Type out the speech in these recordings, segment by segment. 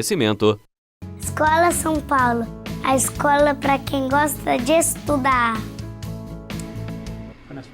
Oferecimento. Escola São Paulo, a escola para quem gosta de estudar.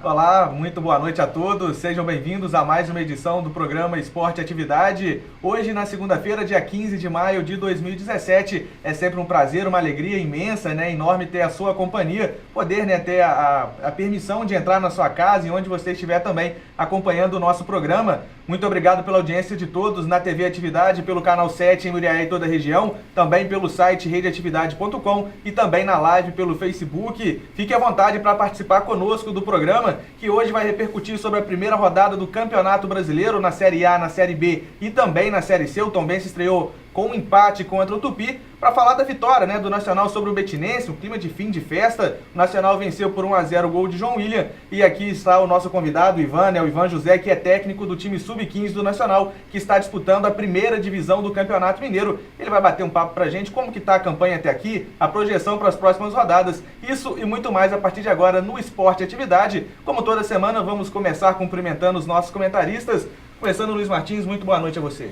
Olá, muito boa noite a todos. Sejam bem-vindos a mais uma edição do programa Esporte Atividade. Hoje, na segunda-feira, dia 15 de maio de 2017. É sempre um prazer, uma alegria imensa, enorme ter a sua companhia, poder ter a permissão de entrar na sua casa e onde você estiver também acompanhando o nosso programa. Muito obrigado pela audiência de todos na TV Atividade, pelo canal 7 em Muriaé e toda a região, também pelo site redeatividade.com e também na live pelo Facebook. Fique à vontade para participar conosco do programa, que hoje vai repercutir sobre a primeira rodada do Campeonato Brasileiro na Série A, na Série B e também na Série C. O Tombense estreou com um empate contra o Tupi, para falar da vitória do Nacional sobre o Betinense, um clima de fim de festa. O Nacional venceu por 1-0 o gol de João William, e aqui está o nosso convidado, o Ivan José, que é técnico do time Sub-15 do Nacional, que está disputando a primeira divisão do Campeonato Mineiro. Ele vai bater um papo pra gente, como que está a campanha até aqui, a projeção para as próximas rodadas, isso e muito mais a partir de agora no Esporte Atividade. Como toda semana, vamos começar cumprimentando os nossos comentaristas, começando Luiz Martins. Muito boa noite a você.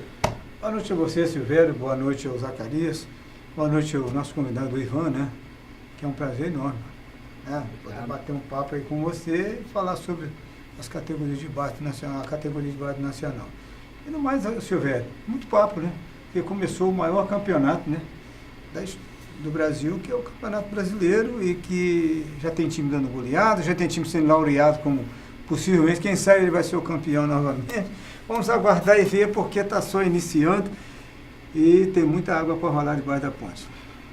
Boa noite a você, Silvério. Boa noite ao Zacarias. Boa noite ao nosso convidado, o Ivan, que é um prazer enorme, poder bater um papo aí com você e falar sobre as categorias de base nacional, a categoria de base nacional. E no mais, Silvério, muito papo, porque começou o maior campeonato, do Brasil, que é o Campeonato Brasileiro, e que já tem time dando goleada, já tem time sendo laureado como possivelmente, quem sabe ele vai ser o campeão novamente. Vamos aguardar e ver, porque está só iniciando e tem muita água para rolar debaixo da ponte.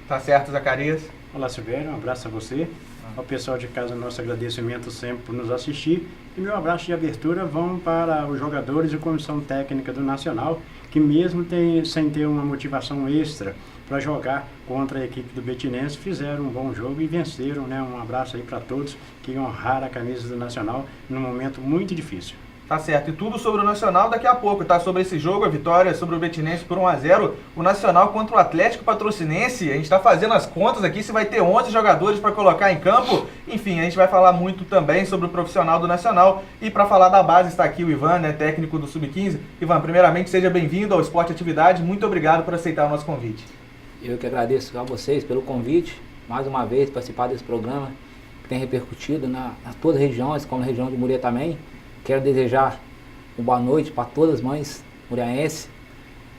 Tá certo, Zacarias? Olá, Silvério, um abraço a você. Ao pessoal de casa, nosso agradecimento sempre por nos assistir. E meu abraço de abertura vão para os jogadores e comissão técnica do Nacional, que mesmo sem ter uma motivação extra para jogar contra a equipe do Betinense, fizeram um bom jogo e venceram. Um abraço aí para todos que honraram a camisa do Nacional num momento muito difícil. Tá certo, e tudo sobre o Nacional daqui a pouco, sobre esse jogo, a vitória sobre o Betinense por 1-0, o Nacional contra o Atlético Patrocinense. A gente está fazendo as contas aqui, se vai ter 11 jogadores para colocar em campo. Enfim, a gente vai falar muito também sobre o profissional do Nacional, e para falar da base está aqui o Ivan, técnico do Sub-15. Ivan, primeiramente, seja bem-vindo ao Esporte Atividade, muito obrigado por aceitar o nosso convite. Eu que agradeço a vocês pelo convite, mais uma vez, participar desse programa, que tem repercutido na todas as regiões, como na região de Muriaé também. Quero desejar uma boa noite para todas as mães muriaenses,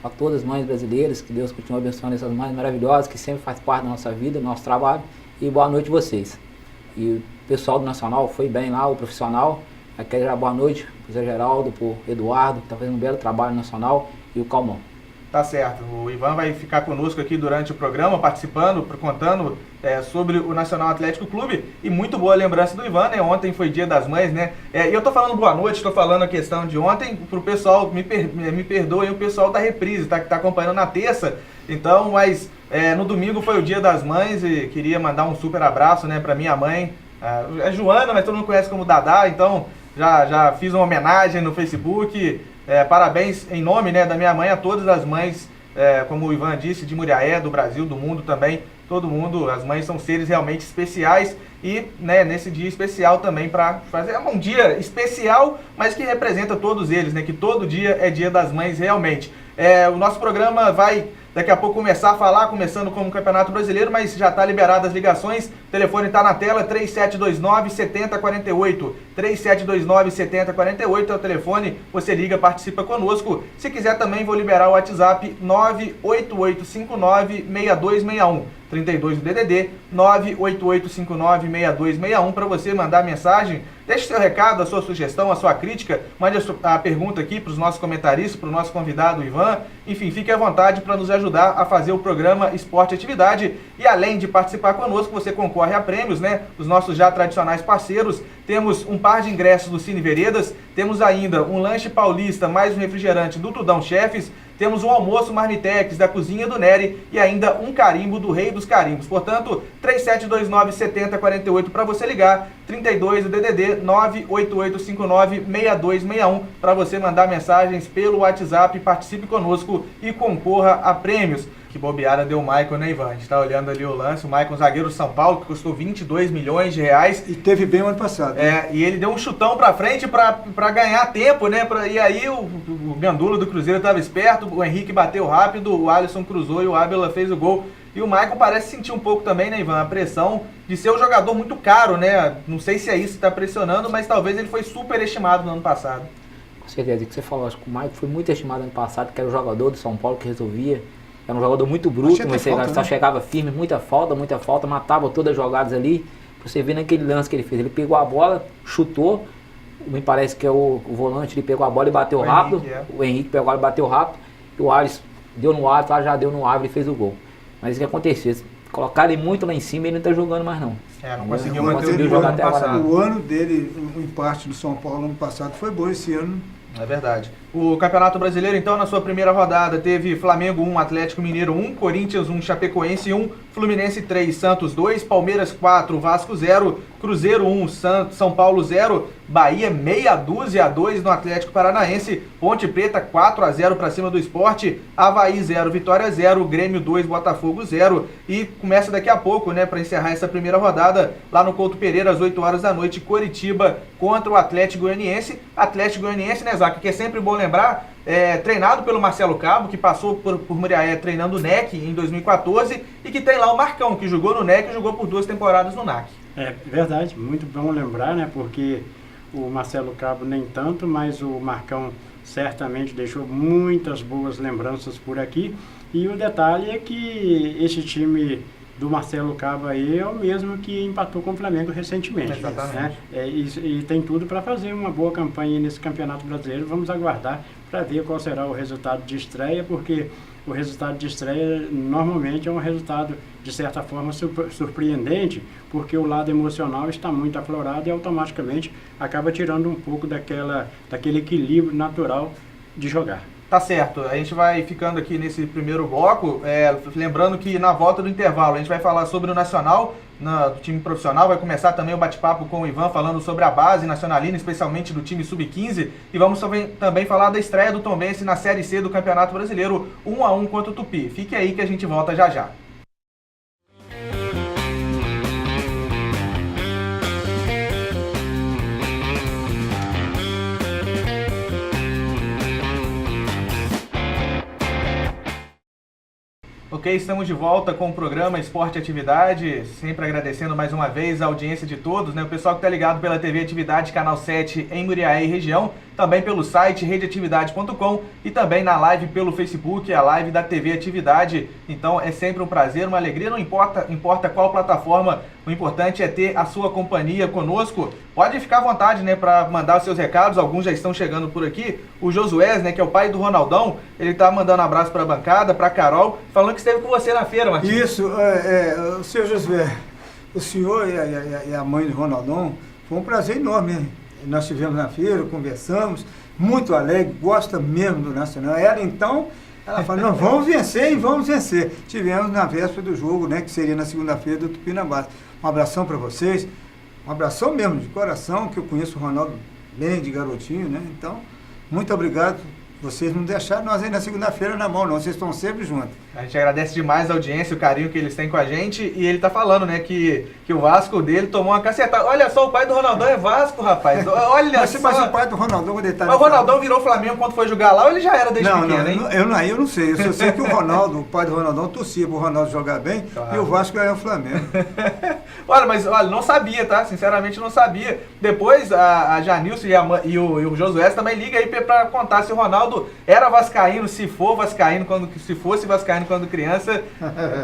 para todas as mães brasileiras, que Deus continue abençoando essas mães maravilhosas que sempre fazem parte da nossa vida, do nosso trabalho, e boa noite a vocês. E o pessoal do Nacional foi bem lá, o profissional. Eu quero dar boa noite para o Zé Geraldo, para o Eduardo, que está fazendo um belo trabalho no Nacional, e o Calmon. Tá certo, o Ivan vai ficar conosco aqui durante o programa, participando, contando sobre o Nacional Atlético Clube, e muito boa lembrança do Ivan, ontem foi Dia das Mães, e eu tô falando boa noite, tô falando a questão de ontem pro pessoal, me perdoem, o pessoal da Reprise, que tá acompanhando na terça, então, mas no domingo foi o Dia das Mães, e queria mandar um super abraço, pra minha mãe, a Joana, mas todo mundo conhece como Dadá, então já fiz uma homenagem no Facebook. Parabéns em nome da minha mãe a todas as mães, como o Ivan disse, de Muriaé, do Brasil, do mundo também, todo mundo. As mães são seres realmente especiais, e nesse dia especial também, para fazer um dia especial, mas que representa todos eles, que todo dia é Dia das Mães realmente. O nosso programa vai daqui a pouco começar a falar, começando com o Campeonato Brasileiro, mas já está liberado as ligações. O telefone está na tela, 3729-7048. 3729-7048 é o telefone, você liga, participa conosco. Se quiser também, vou liberar o WhatsApp 98859-6261. 32 do DDD, 98859-6261, para você mandar mensagem. Deixe seu recado, a sua sugestão, a sua crítica, mande a pergunta aqui para os nossos comentaristas, para o nosso convidado Ivan. Enfim, fique à vontade para nos ajudar a fazer o programa Esporte Atividade. E além de participar conosco, você concorre a prêmios, dos nossos já tradicionais parceiros. Temos um par de ingressos do Cine Veredas, temos ainda um lanche paulista mais um refrigerante do Tudão Chefes, temos um almoço Marmitex da Cozinha do Nery e ainda um carimbo do Rei dos Carimbos. Portanto, 3729-7048 para você ligar, 32 do DDD 98859-6261 para você mandar mensagens pelo WhatsApp, participe conosco e concorra a prêmios. Que bobeada deu o Maicon, né, Ivan? A gente tá olhando ali o lance, o Maicon, zagueiro do São Paulo, que custou 22 milhões de reais. E teve bem o ano passado. E ele deu um chutão pra frente pra ganhar tempo, né? E aí o Gandula do Cruzeiro tava esperto, o Henrique bateu rápido, o Alisson cruzou e o Ábila fez o gol. E o Maicon parece sentir um pouco também, né, Ivan, a pressão de ser um jogador muito caro, né? Não sei se é isso que tá pressionando, mas talvez ele foi superestimado no ano passado. Com certeza, o que você falou, acho que o Maicon foi muito estimado ano passado, que era o jogador do São Paulo que resolvia. Era um jogador muito bruto, mas só chegava firme, muita falta, matava todas as jogadas ali. Você vê naquele lance que ele fez, ele pegou a bola, chutou, me parece que é o volante, ele pegou a bola e bateu rápido. O Henrique pegou a bola e bateu rápido, e o Alisson deu no ar, já deu no árvore e fez o gol. Mas o que aconteceu? Colocaram ele muito lá em cima e ele não tá jogando mais não. Não conseguiu jogar até agora. O ano dele, o empate do São Paulo no ano passado foi bom, esse ano. É verdade. O Campeonato Brasileiro, então, na sua primeira rodada, teve Flamengo 1, Atlético Mineiro 1, Corinthians 1, Chapecoense 1, Fluminense 3, Santos 2, Palmeiras 4, Vasco 0, Cruzeiro 1, São Paulo 0, Bahia meia dúzia a 2 no Atlético Paranaense, Ponte Preta 4-0 para cima do Sport, Avaí 0, Vitória 0, Grêmio 2, Botafogo 0. E começa daqui a pouco, né, para encerrar essa primeira rodada, lá no Couto Pereira, às 8 horas da noite, Coritiba contra o Atlético Goianiense. Atlético Goianiense, né, Zaca, que é sempre bom lembrar, treinado pelo Marcelo Cabo, que passou por Muriaé treinando o NEC em 2014, e que tem lá o Marcão, que jogou no NEC e jogou por 2 temporadas no NAC. É verdade, muito bom lembrar, né? Porque o Marcelo Cabo nem tanto, mas o Marcão certamente deixou muitas boas lembranças por aqui. E o detalhe é que esse time do Marcelo Cabo aí é o mesmo que empatou com o Flamengo recentemente. Exatamente. Né? E tem tudo para fazer uma boa campanha nesse Campeonato Brasileiro. Vamos aguardar para ver qual será o resultado de estreia, porque o resultado de estreia normalmente é um resultado, de certa forma, surpreendente, porque o lado emocional está muito aflorado e automaticamente acaba tirando um pouco daquele equilíbrio natural de jogar. Tá certo, a gente vai ficando aqui nesse primeiro bloco, lembrando que na volta do intervalo a gente vai falar sobre o Nacional, do time profissional, vai começar também o bate-papo com o Ivan falando sobre a base nacionalina, especialmente do time sub-15, e vamos também falar da estreia do Tombense na Série C do Campeonato Brasileiro, 1-1 contra o Tupi. Fique aí que a gente volta já já. Ok, estamos de volta com o programa Esporte Atividade, sempre agradecendo mais uma vez a audiência de todos, né? O pessoal que está ligado pela TV Atividade, Canal 7 em Muriaé e região, também pelo site redeatividade.com e também na live pelo Facebook, a live da TV Atividade. Então é sempre um prazer, uma alegria, não importa qual plataforma, o importante é ter a sua companhia conosco. Pode ficar à vontade, né, para mandar os seus recados, alguns já estão chegando por aqui. O Josué, né, que é o pai do Ronaldão, ele tá mandando um abraço para a bancada, para a Carol, falando que esteve com você na feira, Martins. Isso, o senhor Josué, o senhor e a mãe do Ronaldão, foi um prazer enorme, hein? Nós estivemos na feira, conversamos, muito alegre, gosta mesmo do Nacional. Ela falou, não, vamos vencer e vamos vencer. Tivemos na véspera do jogo, né, que seria na segunda-feira do Tupinambás. Um abração para vocês, um abração mesmo de coração, que eu conheço o Ronaldo bem de garotinho, né? Então, muito obrigado. Vocês não deixaram nós aí na segunda-feira na mão, não. Vocês estão sempre juntos. A gente agradece demais a audiência, o carinho que eles têm com a gente. E ele tá falando, né, que o Vasco dele tomou uma cacetada. Olha só, o pai do Ronaldão é Vasco, rapaz. Olha só. Mas o pai do Ronaldão, quando ele tá... Mas o Ronaldão virou Flamengo quando foi jogar lá ou ele já era desde pequeno, hein? Eu não sei. Eu só sei que o Ronaldo, o pai do Ronaldão, torcia pro Ronaldo jogar bem, claro. E o Vasco ganhou o Flamengo. Olha, não sabia, tá? Sinceramente não sabia. Depois a Janilson e o Josué também liga aí pra contar se o Ronaldo era vascaíno, se for vascaíno, se fosse vascaíno quando criança,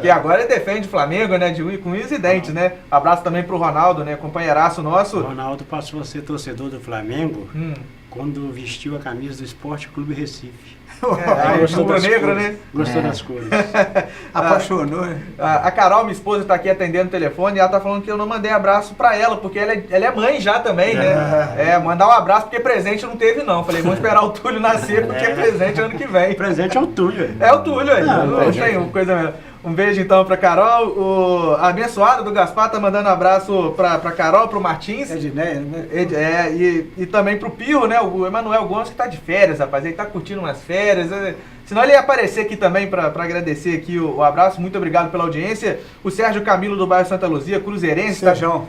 que agora ele defende o Flamengo, né? Com unhas e dentes, né? Abraço também pro Ronaldo, né? Companheiraço nosso. O Ronaldo passou a ser torcedor do Flamengo quando vestiu a camisa do Esporte Clube Recife. Gostou das negro, cores, né? Gostou das cores. Apaixonou, né? A Carol, minha esposa, tá aqui atendendo o telefone e ela tá falando que eu não mandei abraço pra ela, porque ela é mãe já também, né? Mandar um abraço, porque presente não teve, não. Falei, vamos esperar o Túlio nascer, porque presente ano que vem. Presente é o Túlio. É o Túlio aí. Não tem coisa mesmo. Um beijo então pra Carol. A abençoada do Gaspar tá mandando abraço pra Carol, pro Martins. Edneia, né? E também pro Pirro, né? O Emanuel Gomes que tá de férias, rapaz. Ele tá curtindo umas férias. Senão ele ia aparecer aqui também para agradecer aqui o abraço. Muito obrigado pela audiência. O Sérgio Camilo do bairro Santa Luzia, cruzeirense. Sérgio.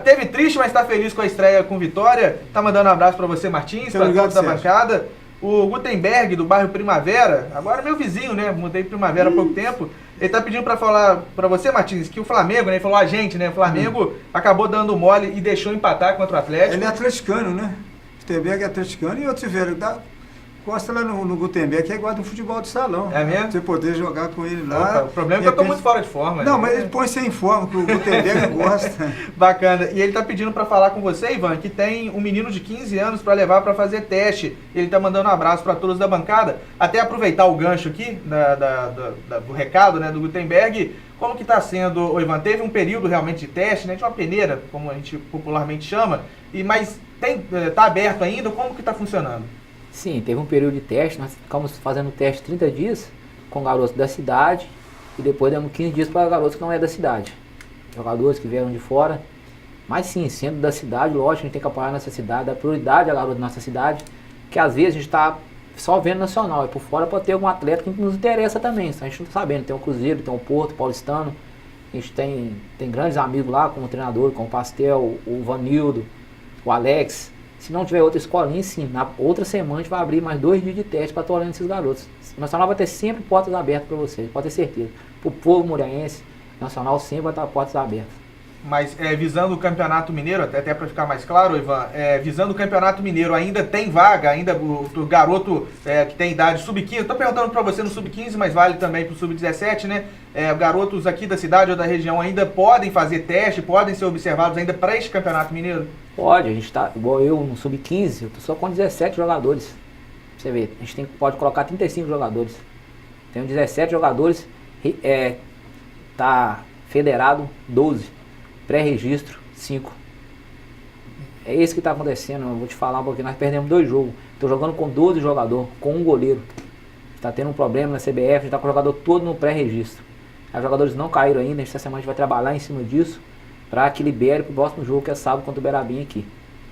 Teve triste, mas está feliz com a estreia com vitória. Tá mandando um abraço para você, Martins, para todos da bancada. O Gutenberg, do bairro Primavera, agora meu vizinho, né? Mudei Primavera há pouco tempo. Ele tá pedindo para falar para você, Martins, que o Flamengo, né? Ele falou a gente, né? O Flamengo acabou dando mole e deixou empatar contra o Atlético. Ele é atleticano, né? Gutenberg é atleticano e outro velho gosta lá no Gutenberg, que é igual do futebol de salão. É mesmo? Você poder jogar com ele lá. Opa, o problema é que eu tô muito fora de forma. Não, né? mas ele põe sem forma, que o Gutenberg gosta. Bacana. E ele tá pedindo para falar com você, Ivan, que tem um menino de 15 anos para levar para fazer teste. Ele tá mandando um abraço para todos da bancada. Até aproveitar o gancho aqui do recado, né, do Gutenberg. Como que tá sendo, Ivan? Teve um período realmente de teste, né, de uma peneira, como a gente popularmente chama, mas tá aberto ainda? Como que tá funcionando? Sim, teve um período de teste, nós ficamos fazendo teste 30 dias com garotos da cidade e depois demos 15 dias para garotos que não é da cidade. Jogadores que vieram de fora. Mas sim, sendo da cidade, lógico, a gente tem que apoiar a nossa cidade, dar prioridade a garotos da nossa cidade, que às vezes a gente está só vendo nacional, e por fora pode ter algum atleta que nos interessa também, a gente não está sabendo, tem o Cruzeiro, tem o Porto, o Paulistano, a gente tem grandes amigos lá, como o treinador, como o Pastel, o Vanildo, o Alex. Se não tiver outra escolinha, sim, na outra semana a gente vai abrir mais 2 dias de teste para estar olhando esses garotos. O Nacional vai ter sempre portas abertas para vocês, pode ter certeza. Para o povo muriaense, o Nacional sempre vai estar portas abertas. Mas visando o Campeonato Mineiro, até para ficar mais claro, Ivan, visando o Campeonato Mineiro, ainda tem vaga, ainda o garoto que tem idade sub-15, estou perguntando para você no sub-15, mas vale também para o sub-17, né? Garotos aqui da cidade ou da região ainda podem fazer teste, podem ser observados ainda para este Campeonato Mineiro? Pode, a gente está, igual eu no sub-15, eu estou só com 17 jogadores. Você vê, a gente pode colocar 35 jogadores. Tenho 17 jogadores, tá federado 12. Pré-registro, 5. É isso que está acontecendo, eu vou te falar um pouquinho, nós perdemos 2 jogos. Estou jogando com 12 jogadores, com um goleiro. Está tendo um problema na CBF, a gente está com o jogador todo no pré-registro. Os jogadores não caíram ainda, essa semana a gente vai trabalhar em cima disso, para que libere para o próximo jogo, que é sábado contra o Beirabim aqui.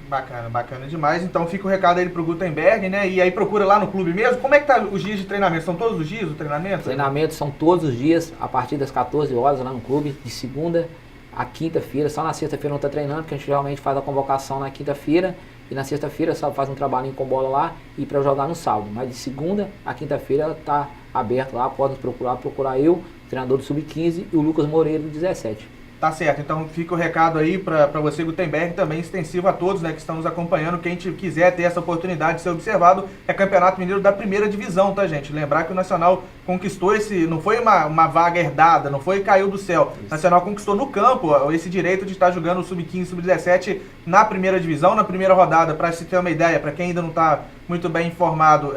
Bacana, bacana demais. Então fica o recado aí pro Gutenberg, né? E aí procura lá no clube mesmo. Como é que tá os dias de treinamento? São todos os dias o treinamento? Os treinamentos são todos os dias, a partir das 14 horas lá no clube, de segunda a quinta-feira. Só na sexta-feira não está treinando, porque a gente realmente faz a convocação na quinta-feira e na sexta-feira só faz um trabalhinho com bola lá e para jogar no sábado. Mas de segunda a quinta-feira está aberto lá, pode nos procurar eu, treinador do Sub-15 e o Lucas Moreira do 17. Tá certo, então fica o recado aí para você, Gutenberg, também extensivo a todos, né, que estão nos acompanhando. Quem quiser ter essa oportunidade de ser observado, é Campeonato Mineiro da primeira divisão, tá, gente? Lembrar que o Nacional conquistou não foi uma vaga herdada, não foi caiu do céu. O Nacional conquistou no campo esse direito de estar jogando o Sub-15, Sub-17 na primeira divisão, na primeira rodada. Para se ter uma ideia, para quem ainda não está muito bem informado,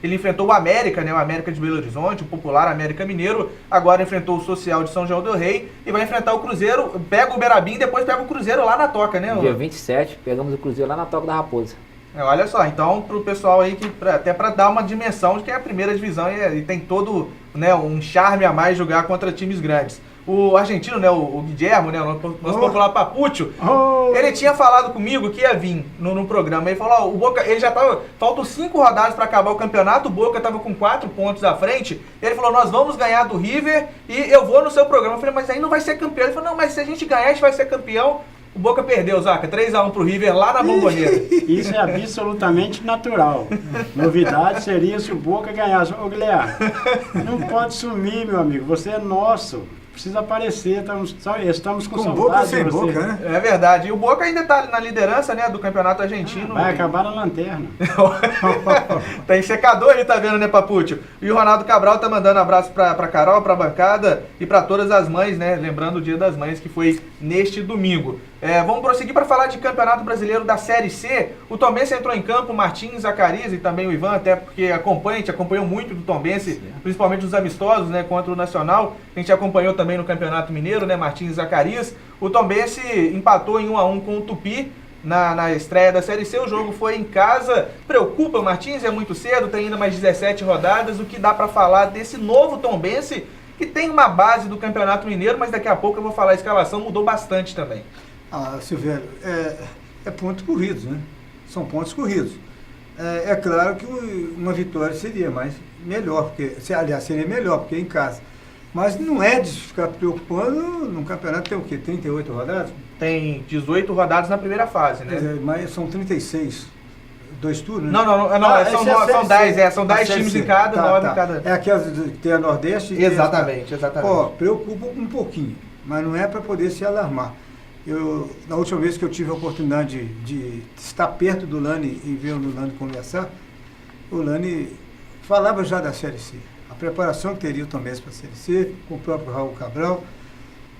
ele enfrentou o América, né, o América de Belo Horizonte, o popular América Mineiro, agora enfrentou o Social de São João del Rei e vai enfrentar o Cruzeiro, pega o Beirabim e depois pega o Cruzeiro lá na Toca, né? Dia 27, pegamos o Cruzeiro lá na Toca da Raposa. Olha só, então pro pessoal aí, até para dar uma dimensão de que é a primeira divisão e tem todo, né, um charme a mais jogar contra times grandes. O argentino, né, o Guilhermo, né, o nosso popular Papúcio, ele tinha falado comigo que ia vir no programa. Ele falou, o Boca, ele já tava, faltam 5 rodadas para acabar o campeonato, o Boca tava com 4 pontos à frente. Ele falou, nós vamos ganhar do River e eu vou no seu programa. Eu falei, mas aí não vai ser campeão. Ele falou, não, mas se a gente ganhar, a gente vai ser campeão. O Boca perdeu, Zaca, 3-1 pro River lá na Bombonera. Isso é absolutamente natural. Novidade seria se o Boca ganhasse. Ô, Guilherme, não pode sumir, meu amigo, você é nosso. Precisa aparecer, estamos com saudade Boca sem de você. Boca, né? É verdade. E o Boca ainda tá na liderança, né, do campeonato argentino. Vai acabar na lanterna. Tem secador aí, tá vendo, né, Papúcio? E o Ronaldo Cabral tá mandando abraço pra Carol, pra bancada e pra todas as mães, né? Lembrando o Dia das Mães, que foi neste domingo. Vamos prosseguir para falar de Campeonato Brasileiro da Série C. O Tombense entrou em campo, Martins, Zacarias e também o Ivan, até porque a gente acompanhou muito do Tombense, principalmente os amistosos, né, contra o Nacional. A gente acompanhou também no Campeonato Mineiro, né, Martins e Zacarias. O Tombense empatou em 1-1 com o Tupi na estreia da Série C. O jogo foi em casa. Preocupa, Martins, é muito cedo, tem ainda mais 17 rodadas. O que dá para falar desse novo Tombense, que tem uma base do Campeonato Mineiro, mas daqui a pouco eu vou falar, a escalação mudou bastante também. Silvério, pontos corridos, né? São pontos corridos. É claro que uma vitória seria melhor, aliás, seria melhor, porque é em casa. Mas não é de ficar preocupando, no campeonato tem o quê? 38 rodadas? Tem 18 rodadas na primeira fase, né? Mas são 36. 2 turnos? Não, são 10 times em cada, 9 em cada. É aquelas que tem a Nordeste e Exatamente. Preocupa um pouquinho, mas não é para poder se alarmar. Na última vez que eu tive a oportunidade de estar perto do Lani e ver o Lani conversar, o Lani falava já da Série C. A preparação que teria o Tombense para a Série C, com o próprio Raul Cabral,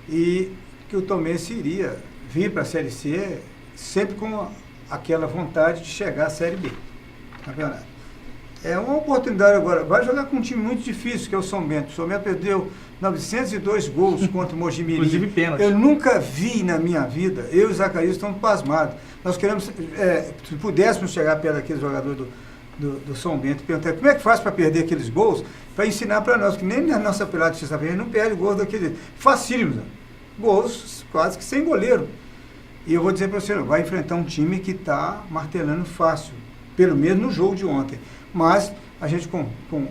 e que o Tombense iria vir para a Série C sempre com aquela vontade de chegar à Série B. Campeonato. É uma oportunidade agora. Vai jogar com um time muito difícil, que é o São Bento. O São Bento perdeu 902 gols contra o Mojimirim. Inclusive pênalti. Eu nunca vi na minha vida, eu e o Zacarias estamos pasmados. Nós queremos, se pudéssemos chegar perto daquele jogador do São Bento e perguntar como é que faz para perder aqueles gols, para ensinar para nós, que nem na nossa pelada de sexta-feira não perde gols daquele. Facílimos. Gols quase que sem goleiro. E eu vou dizer para você, vai enfrentar um time que está martelando fácil, pelo menos no jogo de ontem. Mas a gente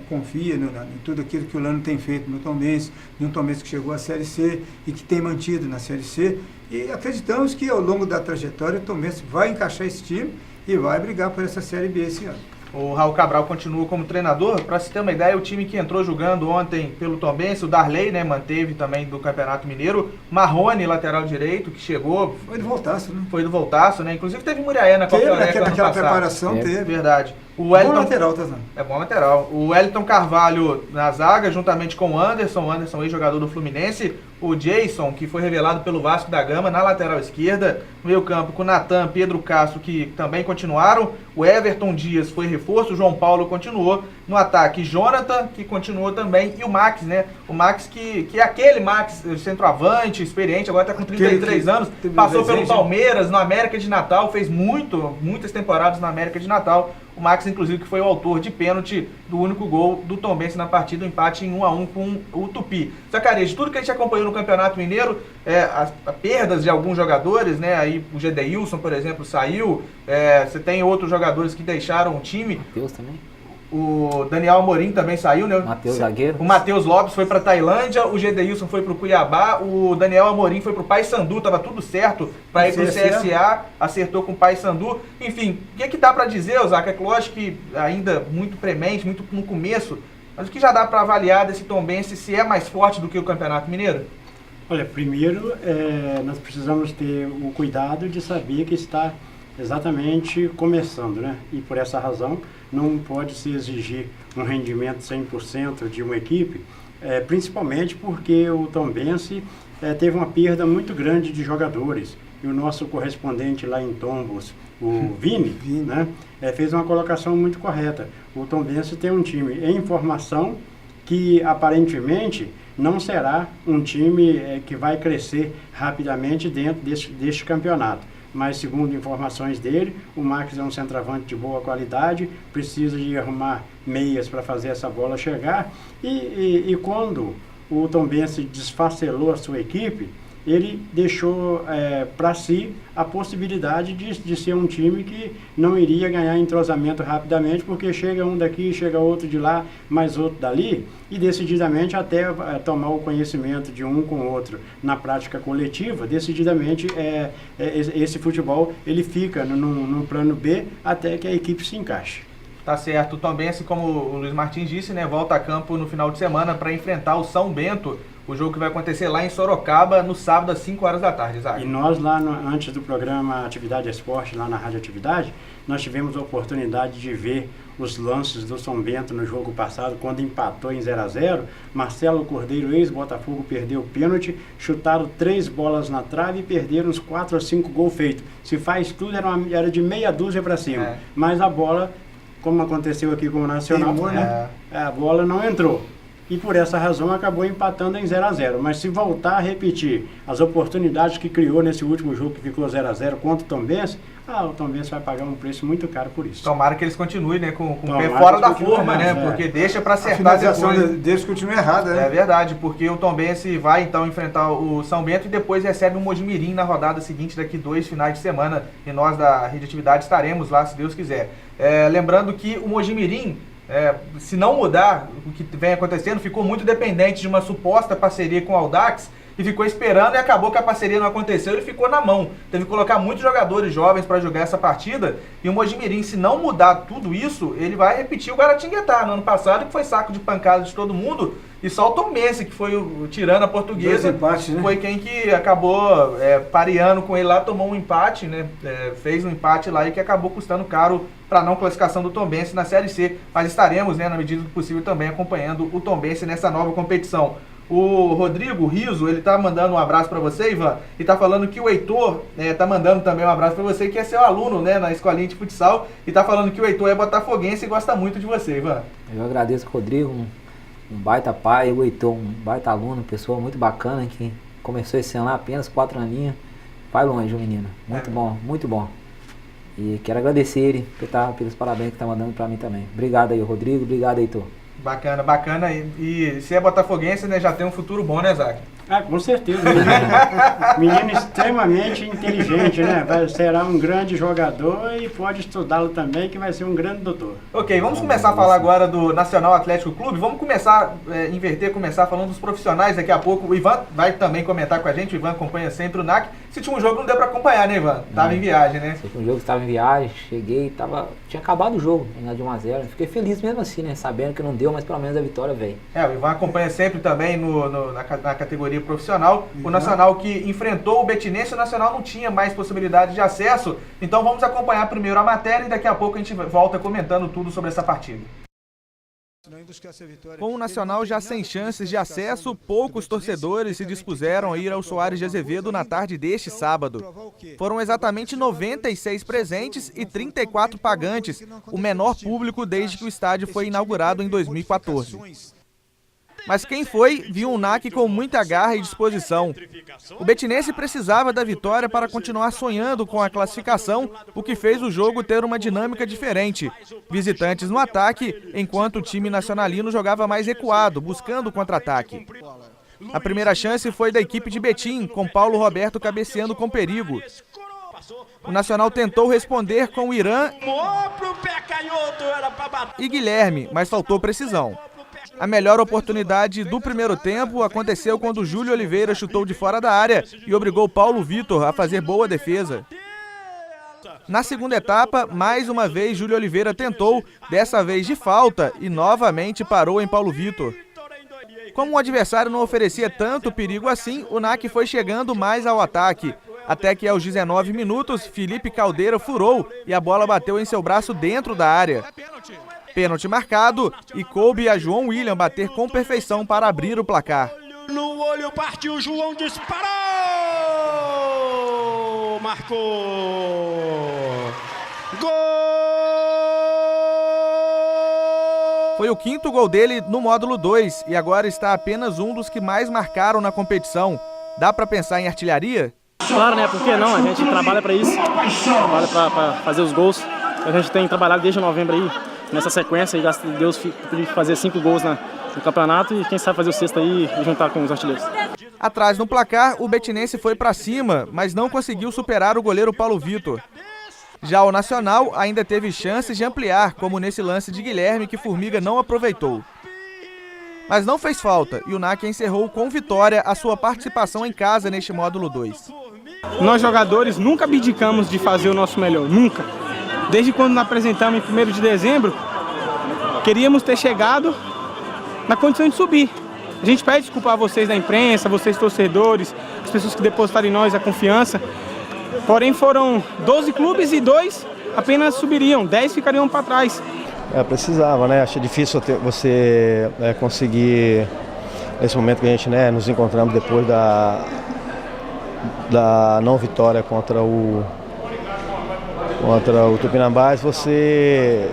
confia em tudo aquilo que o Lano tem feito no Tombense, no Tombense que chegou à Série C e que tem mantido na Série C. E acreditamos que ao longo da trajetória o Tombense vai encaixar esse time e vai brigar por essa Série B esse ano. O Raul Cabral continua como treinador. Para se ter uma ideia, o time que entrou jogando ontem pelo Tombense, o Darley, né, manteve também do Campeonato Mineiro. Marrone, lateral direito, que chegou. Foi do Voltaço, né? Foi do Voltaço, né? Inclusive teve Muriaé na Copa Eureka ano naquela passado. preparação teve. Verdade. O Wellington, bom lateral, tá? É bom lateral. O Wellington Carvalho na zaga, juntamente com o Anderson, ex-jogador do Fluminense. O Jason, que foi revelado pelo Vasco da Gama, na lateral esquerda. No meio campo com o Natan, Pedro Castro, que também continuaram. O Everton Dias foi reforço, o João Paulo continuou. No ataque, Jonathan, que continuou também. E o Max, né? O Max, que é aquele Max, centroavante, experiente, agora está com 33 anos. Passou pelo Palmeiras, no América de Natal, fez muitas temporadas na América de Natal. O Max, inclusive, que foi o autor de pênalti do único gol do Tombense na partida, o empate em 1-1 com o Tupi. Zacarias, de tudo que a gente acompanhou no Campeonato Mineiro, as perdas de alguns jogadores, né? Aí o Gedeilson, por exemplo, saiu. Você tem outros jogadores que deixaram o time. Matheus também. O Daniel Amorim também saiu, né? Matheus zagueiro. O Matheus Lopes foi para Tailândia, o Gedeilson foi para o Cuiabá, o Daniel Amorim foi para o Paysandu, tava tudo certo para ir para o CSA, acertou com o Paysandu. Enfim, o que dá para dizer, Zaca? É lógico que ainda muito premente, muito no começo, mas o que já dá para avaliar desse Tombense, se é mais forte do que o Campeonato Mineiro? Olha, primeiro nós precisamos ter o cuidado de saber que está exatamente começando, né? E por essa razão não pode se exigir um rendimento 100% de uma equipe, principalmente porque o Tombense teve uma perda muito grande de jogadores. E o nosso correspondente lá em Tombos, o Vini, né, fez uma colocação muito correta. O Tombense tem um time em formação que aparentemente não será um time que vai crescer rapidamente dentro deste campeonato. Mas, segundo informações dele, o Max é um centroavante de boa qualidade, precisa de arrumar meias para fazer essa bola chegar. E quando o Tombense desfacelou a sua equipe, ele deixou para si a possibilidade de ser um time que não iria ganhar entrosamento rapidamente, porque chega um daqui, chega outro de lá, mais outro dali, e decididamente até tomar o conhecimento de um com o outro na prática coletiva, decididamente esse futebol ele fica num plano B até que a equipe se encaixe. Tá certo. O Tombense, como o Luiz Martins disse, né, volta a campo no final de semana para enfrentar o São Bento. O jogo que vai acontecer lá em Sorocaba no sábado às 5 horas da tarde, Isaac. E nós lá, antes do programa Atividade Esporte, lá na Rádio Atividade, nós tivemos a oportunidade de ver os lances do São Bento no jogo passado, quando empatou em 0-0. Marcelo Cordeiro, ex-Botafogo, perdeu o pênalti, chutaram 3 bolas na trave e perderam uns 4 ou 5 gols feitos. Se faz tudo, era de meia dúzia para cima. Mas a bola, como aconteceu aqui com o Nacional, a bola não entrou. e por essa razão acabou empatando em 0-0. Mas se voltar a repetir as oportunidades que criou nesse último jogo que ficou 0-0 contra o Tombense, o Tombense vai pagar um preço muito caro por isso. Tomara que eles continuem, né, com o pé fora da forma, né, porque deixa para acertar depois. A finalização deles continua errada, né? É verdade, porque o Tombense vai então enfrentar o São Bento e depois recebe o Mojimirim na rodada seguinte, daqui 2 finais de semana, e nós da Rede Atividade estaremos lá, se Deus quiser. Lembrando que o Mojimirim, se não mudar o que vem acontecendo, ficou muito dependente de uma suposta parceria com o Audax, e ficou esperando e acabou que a parceria não aconteceu, ele ficou na mão. Teve que colocar muitos jogadores jovens para jogar essa partida, e o Mojimirim, se não mudar tudo isso, ele vai repetir o Guaratinguetá no ano passado, que foi saco de pancada de todo mundo, e só o Tombense, que foi tirando a Portuguesa, empates, né? Foi quem que acabou pareando com ele lá, tomou um empate, né? Fez um empate lá e que acabou custando caro para a não classificação do Tombense na Série C. Mas estaremos, né, na medida do possível, também acompanhando o Tombense nessa nova competição. O Rodrigo Riso, ele tá mandando um abraço para você, Ivan, e tá falando que o Heitor tá mandando também um abraço para você, que é seu aluno, né, na escolinha de futsal, e tá falando que o Heitor é botafoguense e gosta muito de você, Ivan. Eu agradeço o Rodrigo, um baita pai, o Heitor, um baita aluno, pessoa muito bacana, que começou esse ano lá, apenas 4 aninhos, vai longe o menino, muito bom, muito bom. E quero agradecer ele pelos parabéns que tá mandando para mim também. Obrigado aí, Rodrigo, obrigado, Heitor. Bacana, bacana. E se é botafoguense, né, já tem um futuro bom, né, Zac? Com certeza. Menino extremamente inteligente, né? Será um grande jogador e pode estudá-lo também, que vai ser um grande doutor. Ok, vamos começar a falar agora do Nacional Atlético Clube. Vamos começar, começar falando dos profissionais daqui a pouco. O Ivan vai também comentar com a gente, o Ivan acompanha sempre o NAC. Se tinha um jogo, não deu pra acompanhar, né, Ivan? Tava em viagem, né? Se tinha um jogo, estava em viagem, cheguei, tinha acabado o jogo, de 1-0. Fiquei feliz mesmo assim, né? Sabendo que não deu, mas pelo menos a vitória veio. O Ivan acompanha sempre também na categoria profissional. O Nacional que enfrentou o Betinense, o Nacional não tinha mais possibilidade de acesso. Então vamos acompanhar primeiro a matéria e daqui a pouco a gente volta comentando tudo sobre essa partida. Com o Nacional já sem chances de acesso, poucos torcedores se dispuseram a ir ao Soares de Azevedo na tarde deste sábado. Foram exatamente 96 presentes e 34 pagantes, o menor público desde que o estádio foi inaugurado em 2014. Mas quem foi, viu um NAC com muita garra e disposição. O betinense precisava da vitória para continuar sonhando com a classificação, o que fez o jogo ter uma dinâmica diferente. Visitantes no ataque, enquanto o time nacionalino jogava mais recuado, buscando o contra-ataque. A primeira chance foi da equipe de Betim, com Paulo Roberto cabeceando com perigo. O Nacional tentou responder com o Irã e Guilherme, mas faltou precisão. A melhor oportunidade do primeiro tempo aconteceu quando Júlio Oliveira chutou de fora da área e obrigou Paulo Vitor a fazer boa defesa. Na segunda etapa, mais uma vez Júlio Oliveira tentou, dessa vez de falta, e novamente parou em Paulo Vitor. Como o adversário não oferecia tanto perigo assim, o NAC foi chegando mais ao ataque, até que aos 19 minutos, Felipe Caldeira furou e a bola bateu em seu braço dentro da área. Pênalti marcado e coube a João William bater com perfeição para abrir o placar. No olho partiu, João disparou! Marcou! Gol! Foi o quinto gol dele no módulo 2 e agora está apenas um dos que mais marcaram na competição. Dá para pensar em artilharia? Claro, né? Por que não? A gente trabalha para isso, trabalha para fazer os gols. A gente tem trabalhado desde novembro aí, nessa sequência, e graças a Deus fazer 5 gols no campeonato e quem sabe fazer o sexto aí e juntar com os artilheiros. Atrás no placar, o betinense foi para cima, mas não conseguiu superar o goleiro Paulo Vitor. Já o Nacional ainda teve chances de ampliar, como nesse lance de Guilherme que Formiga não aproveitou. Mas não fez falta e o NAC encerrou com vitória a sua participação em casa neste módulo 2. Nós jogadores nunca abdicamos de fazer o nosso melhor, nunca. Desde quando nos apresentamos em 1º de dezembro, queríamos ter chegado na condição de subir. A gente pede desculpa a vocês da imprensa, vocês torcedores, as pessoas que depositaram em nós a confiança. Porém foram 12 clubes e 2 apenas subiriam, 10 ficariam para trás. Precisava, né? Achei difícil você conseguir, nesse momento que a gente nos encontramos depois da não vitória contra o Tupinambás, você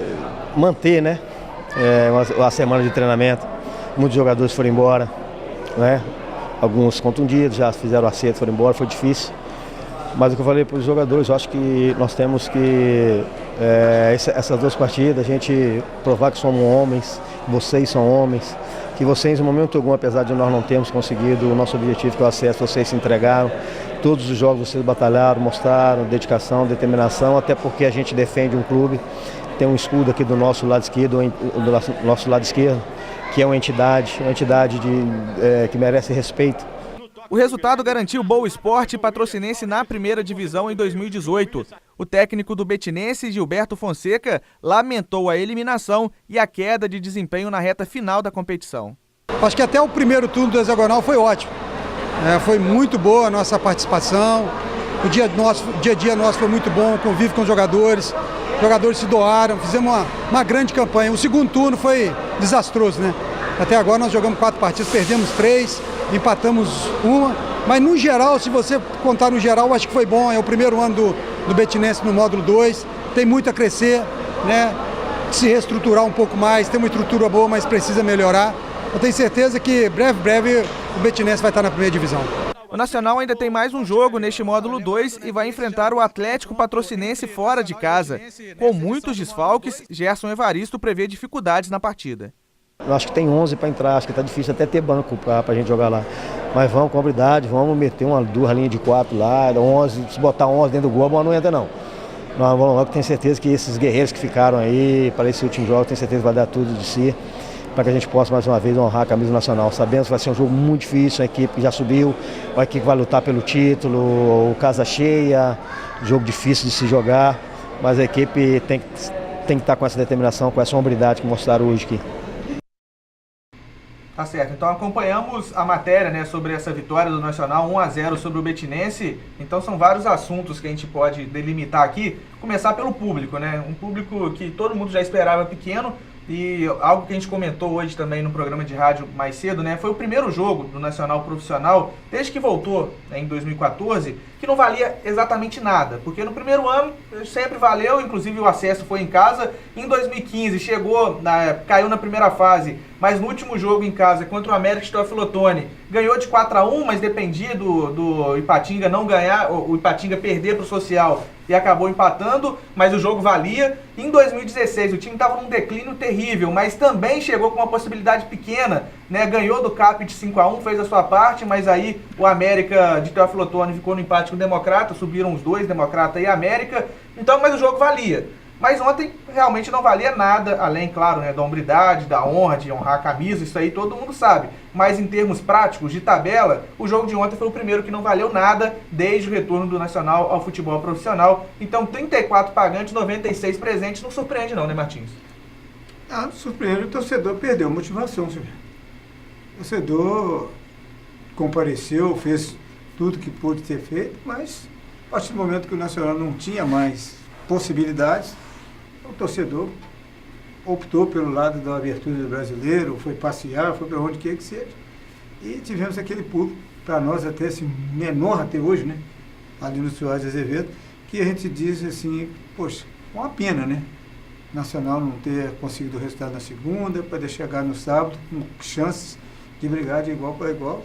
manter, a semana de treinamento. muitos jogadores foram embora, né? Alguns contundidos, já fizeram acerto, foram embora, foi difícil. Mas o que eu falei para os jogadores, eu acho que nós temos que, essas 2 partidas, a gente provar que somos homens, vocês são homens, que vocês, em momento algum, apesar de nós não termos conseguido o nosso objetivo, que é o acesso, vocês se entregaram. Todos os jogos vocês batalharam, mostraram dedicação, determinação, até porque a gente defende um clube, tem um escudo aqui do nosso lado esquerdo, que é uma entidade que merece respeito. O resultado garantiu Boa Esporte patrocinense na primeira divisão em 2018. O técnico do betinense, Gilberto Fonseca, lamentou a eliminação e a queda de desempenho na reta final da competição. Acho que até o primeiro turno do hexagonal foi ótimo. Foi muito boa a nossa participação. O dia a dia nosso foi muito bom, o convívio com os jogadores se doaram, fizemos uma grande campanha. O segundo turno foi desastroso, né? Até agora nós jogamos 4 partidas, perdemos 3, empatamos 1, mas no geral, se você contar no geral, acho que foi bom. É o primeiro ano do betinense no módulo 2, tem muito a crescer, né? Se reestruturar um pouco mais, tem uma estrutura boa, mas precisa melhorar. Eu tenho certeza que breve o betinense vai estar na primeira divisão. O Nacional ainda tem mais um jogo neste módulo 2 e vai enfrentar o Atlético Patrocinense fora de casa. Com muitos desfalques, Gerson Evaristo prevê dificuldades na partida. Eu acho que tem 11 para entrar, acho que está difícil até ter banco para a gente jogar lá. Mas vamos com habilidade, vamos meter 2 linhas de 4 lá, 11, se botar 11 dentro do gol, a bola não entra não. Nós vamos logo, tenho certeza que esses guerreiros que ficaram aí para esse último jogo, tenho certeza que vai dar tudo de si, para que a gente possa mais uma vez honrar a camisa nacional. Sabemos que vai ser um jogo muito difícil, a equipe que já subiu, a equipe que vai lutar pelo título, casa cheia, jogo difícil de se jogar, mas a equipe tem que estar com essa determinação, com essa hombridade que mostraram hoje aqui. Tá certo, então acompanhamos a matéria, né, sobre essa vitória do Nacional 1-0 sobre o betinense. Então são vários assuntos que a gente pode delimitar aqui. Começar pelo público, né? Um público que todo mundo já esperava pequeno. E algo que a gente comentou hoje também no programa de rádio mais cedo, né? Foi o primeiro jogo do Nacional profissional, desde que voltou, né, em 2014, que não valia exatamente nada. Porque no primeiro ano sempre valeu, inclusive o acesso foi em casa. Em 2015 caiu na primeira fase, mas no último jogo em casa contra o América de Teófilo Otoni, ganhou de 4-1, mas dependia do Ipatinga não ganhar, o Ipatinga perder para o Social e acabou empatando, mas o jogo valia. Em 2016 o time estava num declínio terrível, mas também chegou com uma possibilidade pequena, né? Ganhou do CAP de 5-1, fez a sua parte, mas aí o América de Teófilo Otoni ficou no empate com o Democrata, subiram os dois, Democrata e América, então, mas o jogo valia. Mas ontem realmente não valia nada, além, claro, né, da hombridade, da honra, de honrar a camisa, isso aí todo mundo sabe. Mas em termos práticos, de tabela, o jogo de ontem foi o primeiro que não valeu nada desde o retorno do Nacional ao futebol profissional. Então 34 pagantes, 96 presentes, não surpreende não, né, Martins? Não surpreende, o torcedor perdeu a motivação, senhor. O torcedor compareceu, fez tudo que pôde ter feito, mas a partir do momento que o Nacional não tinha mais possibilidades, o torcedor optou pelo lado da abertura do brasileiro, foi passear, foi para onde quer que seja. E tivemos aquele pulo, para nós até assim, menor até hoje, né? Ali no Soares Azevedo, que a gente diz assim, poxa, uma pena, né? Nacional não ter conseguido o resultado na segunda, poder chegar no sábado com chances de brigar de igual para igual.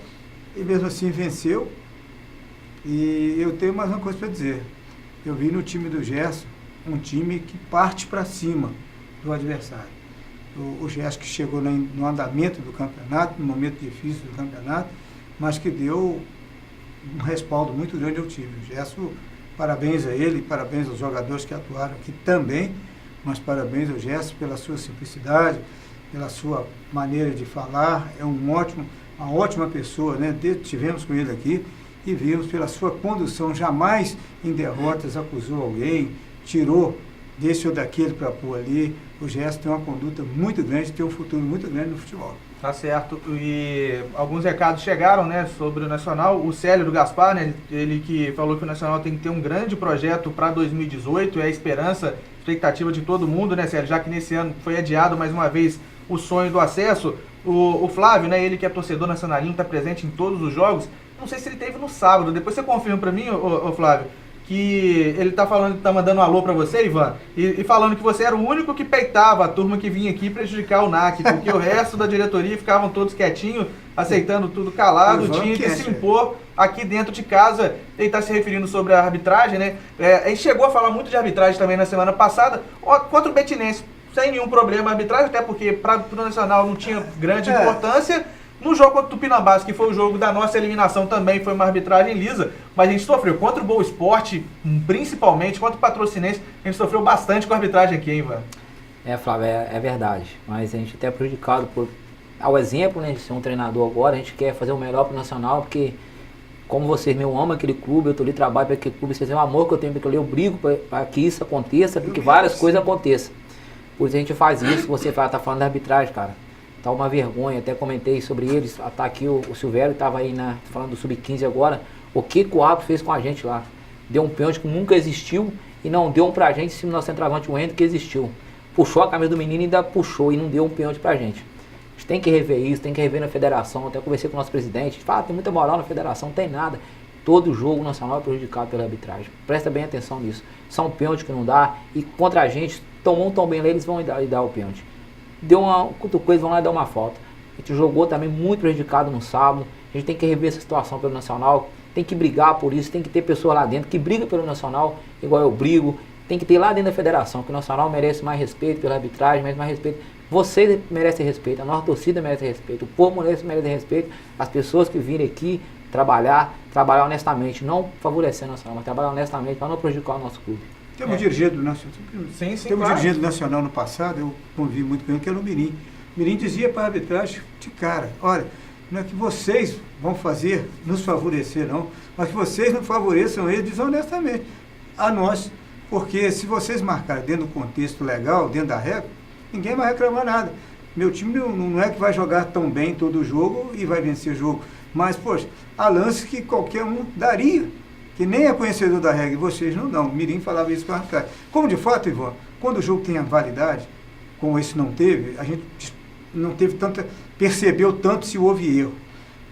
E mesmo assim venceu. E eu tenho mais uma coisa para dizer. Eu vi no time do Gerson um time que parte para cima do adversário. O Gerson que chegou no andamento do campeonato, no momento difícil do campeonato, mas que deu um respaldo muito grande ao time. O Gerson, parabéns a ele, parabéns aos jogadores que atuaram aqui também, mas parabéns ao Gerson pela sua simplicidade, pela sua maneira de falar. É uma ótima pessoa, né? Tivemos com ele aqui e vimos pela sua condução, jamais em derrotas acusou alguém, tirou desse ou daquele para pôr ali. O Gerson tem uma conduta muito grande, tem um futuro muito grande no futebol. Tá certo. E alguns recados chegaram, né, sobre o Nacional. O Célio do Gaspar, né, ele que falou que o Nacional tem que ter um grande projeto para 2018, é a esperança, expectativa de todo mundo, né, Célio, já que nesse ano foi adiado mais uma vez o sonho do acesso. O Flávio, né, ele que é torcedor nacionalino, está presente em todos os jogos. Não sei se ele teve no sábado, depois você confirma para mim, ô Flávio, que ele tá mandando um alô pra você, Ivan, e falando que você era o único que peitava a turma que vinha aqui prejudicar o NAC, porque o resto da diretoria ficavam todos quietinhos, aceitando tudo calado, tinha que se impor aqui dentro de casa. Ele tá se referindo sobre a arbitragem, né? A gente chegou a falar muito de arbitragem também na semana passada, contra o Betinense, sem nenhum problema a arbitragem, até porque para o Nacional não tinha grande importância. No jogo contra o Tupinambás, que foi o jogo da nossa eliminação, também foi uma arbitragem lisa, mas a gente sofreu contra o Boa Esporte, principalmente, contra o Patrocinense, a gente sofreu bastante com a arbitragem aqui, hein, Ivan? Flávio, é verdade, mas a gente até é prejudicado ao exemplo, né, de ser um treinador agora. A gente quer fazer o melhor pro Nacional, porque como vocês me amam aquele clube, eu tô ali, trabalho para aquele clube, vocês têm o amor que eu tenho para aquele, eu brigo para que isso aconteça, para que várias coisas aconteçam. Por isso a gente faz isso. Você tá falando da arbitragem, cara. Tá uma vergonha, até comentei sobre eles. Tá aqui o Silvério, tava aí falando do Sub-15 agora. O que o árbitro fez com a gente lá? Deu um pênalti que nunca existiu e não deu um pra gente em cima do nosso centroavante, o Endo, que existiu. Puxou a camisa do menino e ainda puxou e não deu um pênalti pra gente. A gente tem que rever isso, tem que rever na federação. Até conversei com o nosso presidente. A gente fala, tem muita moral na federação, não tem nada. Todo jogo nacional é prejudicado pela arbitragem. Presta bem atenção nisso. São pênalti que não dá e contra a gente, tomou um tom bem lá, eles vão dar o pênalti. Deu uma coisa, vão lá dar uma falta. A gente jogou também muito prejudicado no sábado. A gente tem que rever essa situação pelo Nacional. Tem que brigar por isso. Tem que ter pessoas lá dentro que brigam pelo Nacional, igual eu brigo. Tem que ter lá dentro da federação, que o Nacional merece mais respeito pela arbitragem, merece mais respeito. Vocês merecem respeito, a nossa torcida merece respeito, o povo merece respeito. As pessoas que virem aqui trabalhar honestamente, não favorecer o Nacional, mas trabalhar honestamente para não prejudicar o nosso clube. Temos um dirigente do Nacional. Temos um dirigente do Nacional no passado, eu convivi muito com ele, que era o Mirim. O Mirim dizia para a arbitragem de cara: olha, não é que vocês vão fazer, nos favorecer não, mas que vocês não favoreçam ele desonestamente a nós, porque se vocês marcarem dentro do contexto legal, dentro da regra, ninguém vai reclamar nada. Meu time não é que vai jogar tão bem todo o jogo e vai vencer o jogo, mas, poxa, há lances que qualquer um daria, que nem é conhecedor da regra, e vocês não dão. O Mirim falava isso para a arbitragem. Como de fato, Ivan, quando o jogo tem a validade, como esse não teve, a gente não teve tanta, percebeu tanto se houve erro.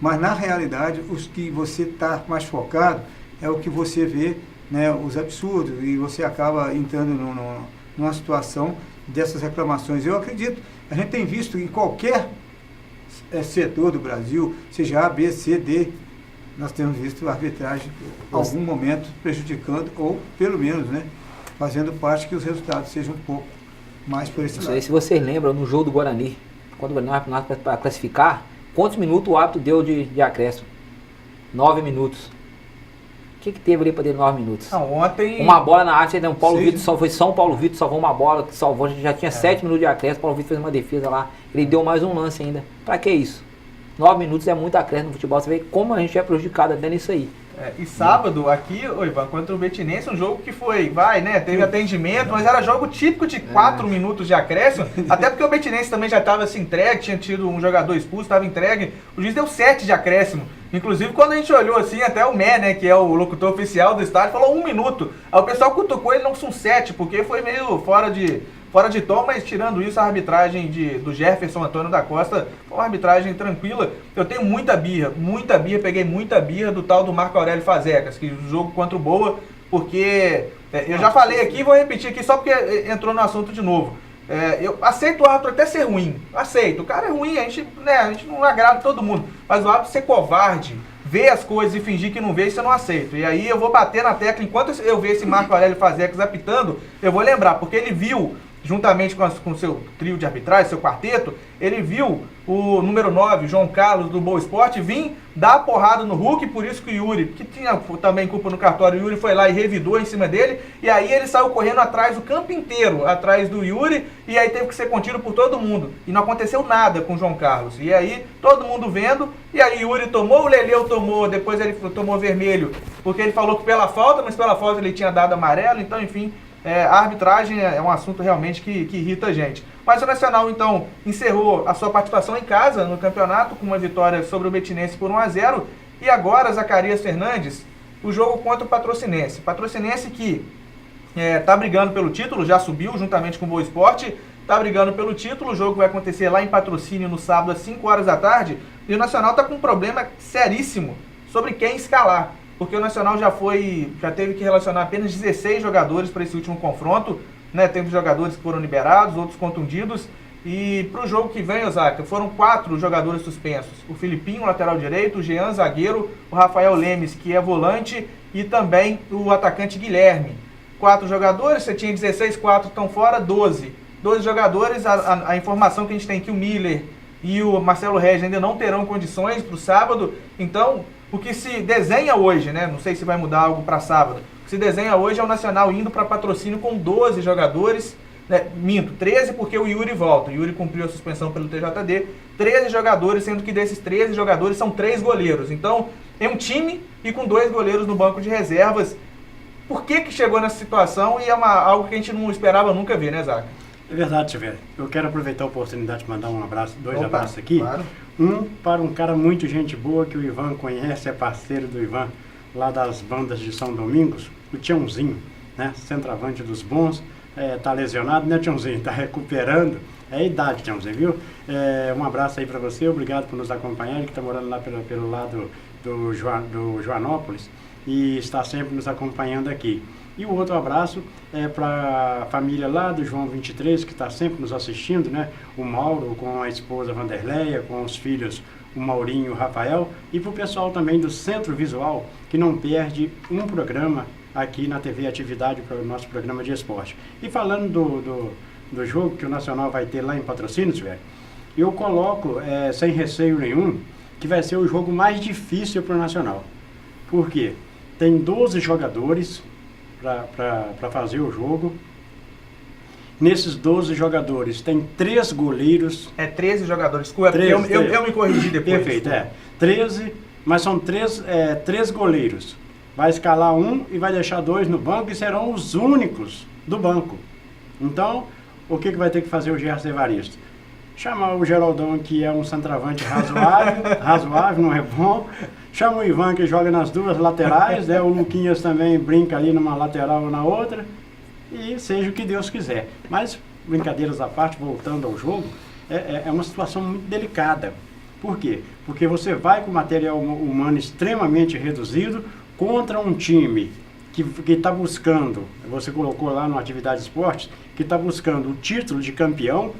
Mas na realidade, os que você está mais focado é o que você vê, né, os absurdos, e você acaba entrando numa situação dessas reclamações. Eu acredito, a gente tem visto em qualquer setor do Brasil, seja A, B, C, D, nós temos visto a arbitragem em algum momento prejudicando, ou pelo menos, né, fazendo parte que os resultados sejam um pouco mais por esse lado. Não sei se vocês lembram, no jogo do Guarani, quando o Guarani para classificar, quantos minutos o árbitro deu de acréscimo? 9 minutos. O que teve ali para ter 9 minutos? Não, ontem... Uma bola na área, o Paulo Vitor salvou, São Paulo Vitor salvou uma bola, que salvou, a gente já tinha 7 minutos de acréscimo, o Paulo Vitor fez uma defesa lá, ele deu mais um lance ainda. Para que isso? 9 minutos é muito acréscimo no futebol, você vê como a gente é prejudicado até nisso aí. E sábado, aqui, Ivan, contra o Betinense, um jogo que foi, teve atendimento, mas era jogo típico de 4 minutos de acréscimo, até porque o Betinense também já estava assim, entregue, tinha tido um jogador expulso, estava entregue, o juiz deu 7 de acréscimo. Inclusive, quando a gente olhou assim, até o Mé, né, que é o locutor oficial do estádio, falou 1 minuto. Aí o pessoal cutucou ele, não são 7, porque foi meio fora de tom, mas tirando isso, a arbitragem do Jefferson Antônio da Costa foi uma arbitragem tranquila. Eu tenho muita birra, peguei muita birra do tal do Marco Aurélio Fazecas, que o jogo contra o Boa, porque eu já falei aqui, vou repetir aqui só porque entrou no assunto de novo. Eu aceito o árbitro até ser ruim, aceito, o cara é ruim, a gente não agrada todo mundo, mas o árbitro ser covarde, ver as coisas e fingir que não vê, isso eu não aceito. E aí eu vou bater na tecla, enquanto eu ver esse Marco Aurélio Fazecas apitando, eu vou lembrar, porque ele viu, juntamente com o seu trio de arbitragem, seu quarteto, ele viu o número 9, João Carlos, do Boa Esporte, vir dar porrada no Hulk, por isso que o Yuri, que tinha também culpa no cartório, o Yuri foi lá e revidou em cima dele, e aí ele saiu correndo atrás do campo inteiro, atrás do Yuri, e aí teve que ser contido por todo mundo. E não aconteceu nada com o João Carlos. E aí, todo mundo vendo, e aí o Yuri tomou, o Leleu tomou, depois ele tomou vermelho, porque ele falou que pela falta, mas pela falta ele tinha dado amarelo, então enfim... a arbitragem é um assunto realmente que irrita a gente. Mas o Nacional, então, encerrou a sua participação em casa no campeonato com uma vitória sobre o Betinense por 1-0. E agora, Zacarias Fernandes, o jogo contra o Patrocinense. Patrocinense que está brigando pelo título, já subiu juntamente com o Boa Esporte, está brigando pelo título. O jogo vai acontecer lá em Patrocínio no sábado às 5 horas da tarde. E o Nacional está com um problema seríssimo sobre quem escalar. porque o Nacional já teve que relacionar apenas 16 jogadores para esse último confronto, né? Teve jogadores que foram liberados, outros contundidos. E para o jogo que vem, Osaka, foram 4 jogadores suspensos. O Filipinho, lateral direito, o Jean, zagueiro, o Rafael Lemes, que é volante, e também o atacante Guilherme. 4 jogadores, você tinha 16, 4 estão fora, 12. 12 jogadores, a informação que a gente tem é que o Miller e o Marcelo Regis ainda não terão condições para o sábado. Então, o que se desenha hoje, né? Não sei se vai mudar algo para sábado. O que se desenha hoje é o Nacional indo para patrocínio com 12 jogadores. Minto, 13 porque o Yuri volta. O Yuri cumpriu a suspensão pelo TJD. 13 jogadores, sendo que desses 13 jogadores são 3 goleiros. Então, é um time e com 2 goleiros no banco de reservas. Por que chegou nessa situação? E é algo que a gente não esperava nunca ver, né, Zaca? É verdade, Silvério. Eu quero aproveitar a oportunidade de mandar um abraço, 2 abraços aqui. Claro. Um para um cara muito gente boa que o Ivan conhece, é parceiro do Ivan, lá das bandas de São Domingos, o Tiãozinho, né? Centroavante dos bons. Tá lesionado, né, Tiãozinho? Tá recuperando. É a idade, Tiãozinho, viu? Um abraço aí para você, obrigado por nos acompanhar, ele que tá morando lá pelo lado do Joanópolis e está sempre nos acompanhando aqui. E o outro abraço é para a família lá do João 23, que está sempre nos assistindo, né? O Mauro com a esposa Vanderleia, com os filhos o Maurinho e o Rafael, e para o pessoal também do Centro Visual, que não perde um programa aqui na TV Atividade para o nosso programa de esporte. E falando do jogo que o Nacional vai ter lá em Patrocínios, velho, eu coloco, sem receio nenhum, que vai ser o jogo mais difícil para o Nacional. Por quê? Tem 12 jogadores para fazer o jogo. Nesses 12 jogadores tem 3 goleiros. 13 jogadores, desculpa, eu me corrigi depois. Perfeito, 13, mas são 3 goleiros. Vai escalar um e vai deixar 2 no banco e serão os únicos do banco. Então, o que vai ter que fazer o Gerson Evaristo? Chamar o Geraldão, que é um centroavante razoável, não é bom. Chama o Ivan, que joga nas 2 laterais, o Luquinhas também brinca ali numa lateral ou na outra. E seja o que Deus quiser. Mas, brincadeiras à parte, voltando ao jogo, é uma situação muito delicada. Por quê? Porque você vai com material humano extremamente reduzido, contra um time que está buscando, você colocou lá no Atividade Esportes, que está buscando o título de campeão,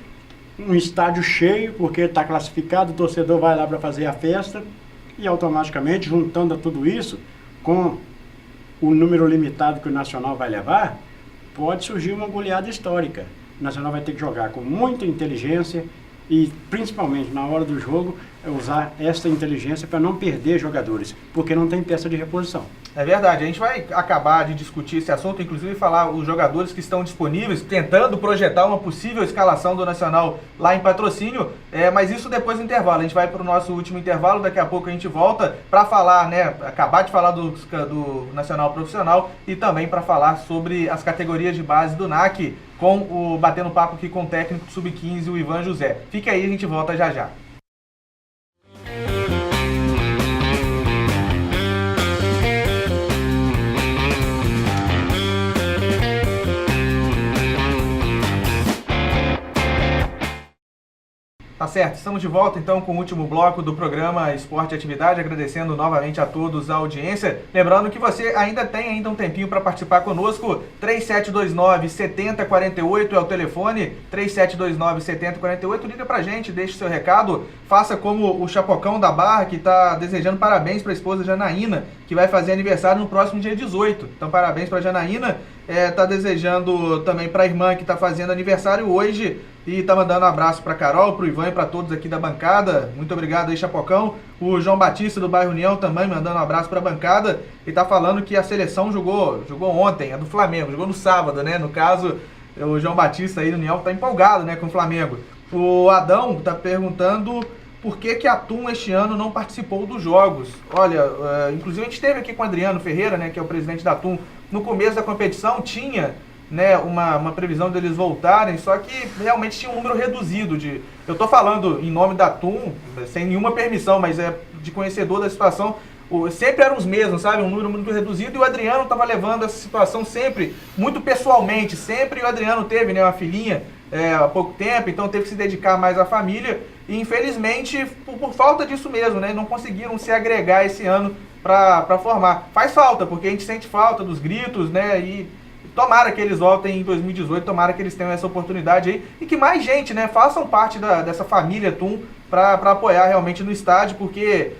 um estádio cheio, porque está classificado, o torcedor vai lá para fazer a festa, e automaticamente, juntando tudo isso, com o número limitado que o Nacional vai levar, pode surgir uma goleada histórica. O Nacional vai ter que jogar com muita inteligência e, principalmente na hora do jogo, usar esta inteligência para não perder jogadores, porque não tem peça de reposição. É verdade, a gente vai acabar de discutir esse assunto, inclusive falar os jogadores que estão disponíveis, tentando projetar uma possível escalação do Nacional lá em Patrocínio, mas isso depois do intervalo. A gente vai para o nosso último intervalo, daqui a pouco a gente volta para falar, né, acabar de falar do Nacional Profissional e também para falar sobre as categorias de base do NAC, batendo papo aqui com o técnico Sub-15, o Ivan José. Fique aí, a gente volta já já. Tá certo, estamos de volta então com o último bloco do programa Esporte e Atividade, agradecendo novamente a todos a audiência. Lembrando que você ainda tem um tempinho para participar conosco, 3729-7048 é o telefone, 3729-7048, liga pra gente, deixe seu recado, faça como o Chapocão da Barra, que está desejando parabéns para a esposa Janaína, que vai fazer aniversário no próximo dia 18. Então parabéns para Janaína, tá desejando também para a irmã que está fazendo aniversário hoje, e tá mandando um abraço para Carol, pro Ivan e para todos aqui da bancada. Muito obrigado aí, Chapocão. O João Batista do bairro União também mandando um abraço para a bancada e tá falando que a seleção jogou ontem, a do Flamengo, jogou no sábado, né? No caso, o João Batista aí do União tá empolgado, né, com o Flamengo. O Adão tá perguntando por que a Atum este ano não participou dos jogos. Olha, inclusive a gente esteve aqui com o Adriano Ferreira, né, que é o presidente da Atum. No começo da competição tinha, né, uma previsão deles voltarem, só que realmente tinha um número reduzido de... Eu tô falando em nome da TUM, sem nenhuma permissão, mas de conhecedor da situação, sempre eram os mesmos, sabe? Um número muito reduzido, e o Adriano estava levando essa situação sempre, muito pessoalmente, sempre. O Adriano teve, né, uma filhinha há pouco tempo, então teve que se dedicar mais à família, e infelizmente, por falta disso mesmo, né, não conseguiram se agregar esse ano para formar. Faz falta, porque a gente sente falta dos gritos, né? E tomara que eles voltem em 2018, tomara que eles tenham essa oportunidade aí e que mais gente, né, façam parte dessa família TUM para apoiar realmente no estádio, porque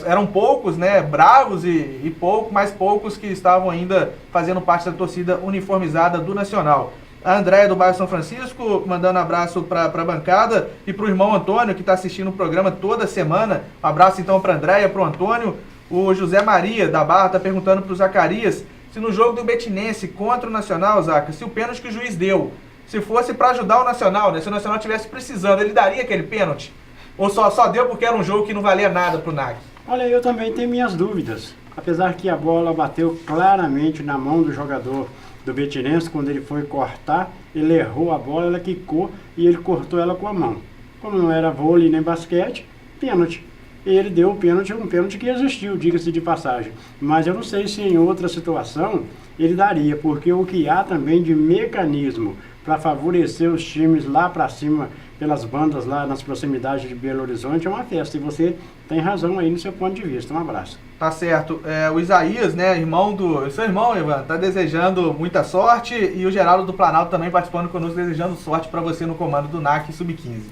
eram poucos, né, bravos e mais poucos que estavam ainda fazendo parte da torcida uniformizada do Nacional. A Andréia do bairro São Francisco, mandando abraço para a bancada e para o irmão Antônio, que está assistindo o programa toda semana. Um abraço então para a Andréia, para o Antônio. O José Maria da Barra está perguntando para o Zacarias se no jogo do Betinense contra o Nacional, Zaca, se o pênalti que o juiz deu, se fosse para ajudar o Nacional, né, se o Nacional estivesse precisando, ele daria aquele pênalti? Ou só deu porque era um jogo que não valia nada pro NAC? Olha, eu também tenho minhas dúvidas. Apesar que a bola bateu claramente na mão do jogador do Betinense, quando ele foi cortar, ele errou a bola, ela quicou e ele cortou ela com a mão. Como não era vôlei nem basquete, pênalti. Ele deu um pênalti que existiu, diga-se de passagem. Mas eu não sei se em outra situação ele daria, porque o que há também de mecanismo para favorecer os times lá para cima, pelas bandas lá nas proximidades de Belo Horizonte, é uma festa. E você tem razão aí no seu ponto de vista. Um abraço. Tá certo. O Isaías, né, seu irmão, Ivan, tá desejando muita sorte, e o Geraldo do Planalto também participando conosco, desejando sorte para você no comando do NAC Sub-15.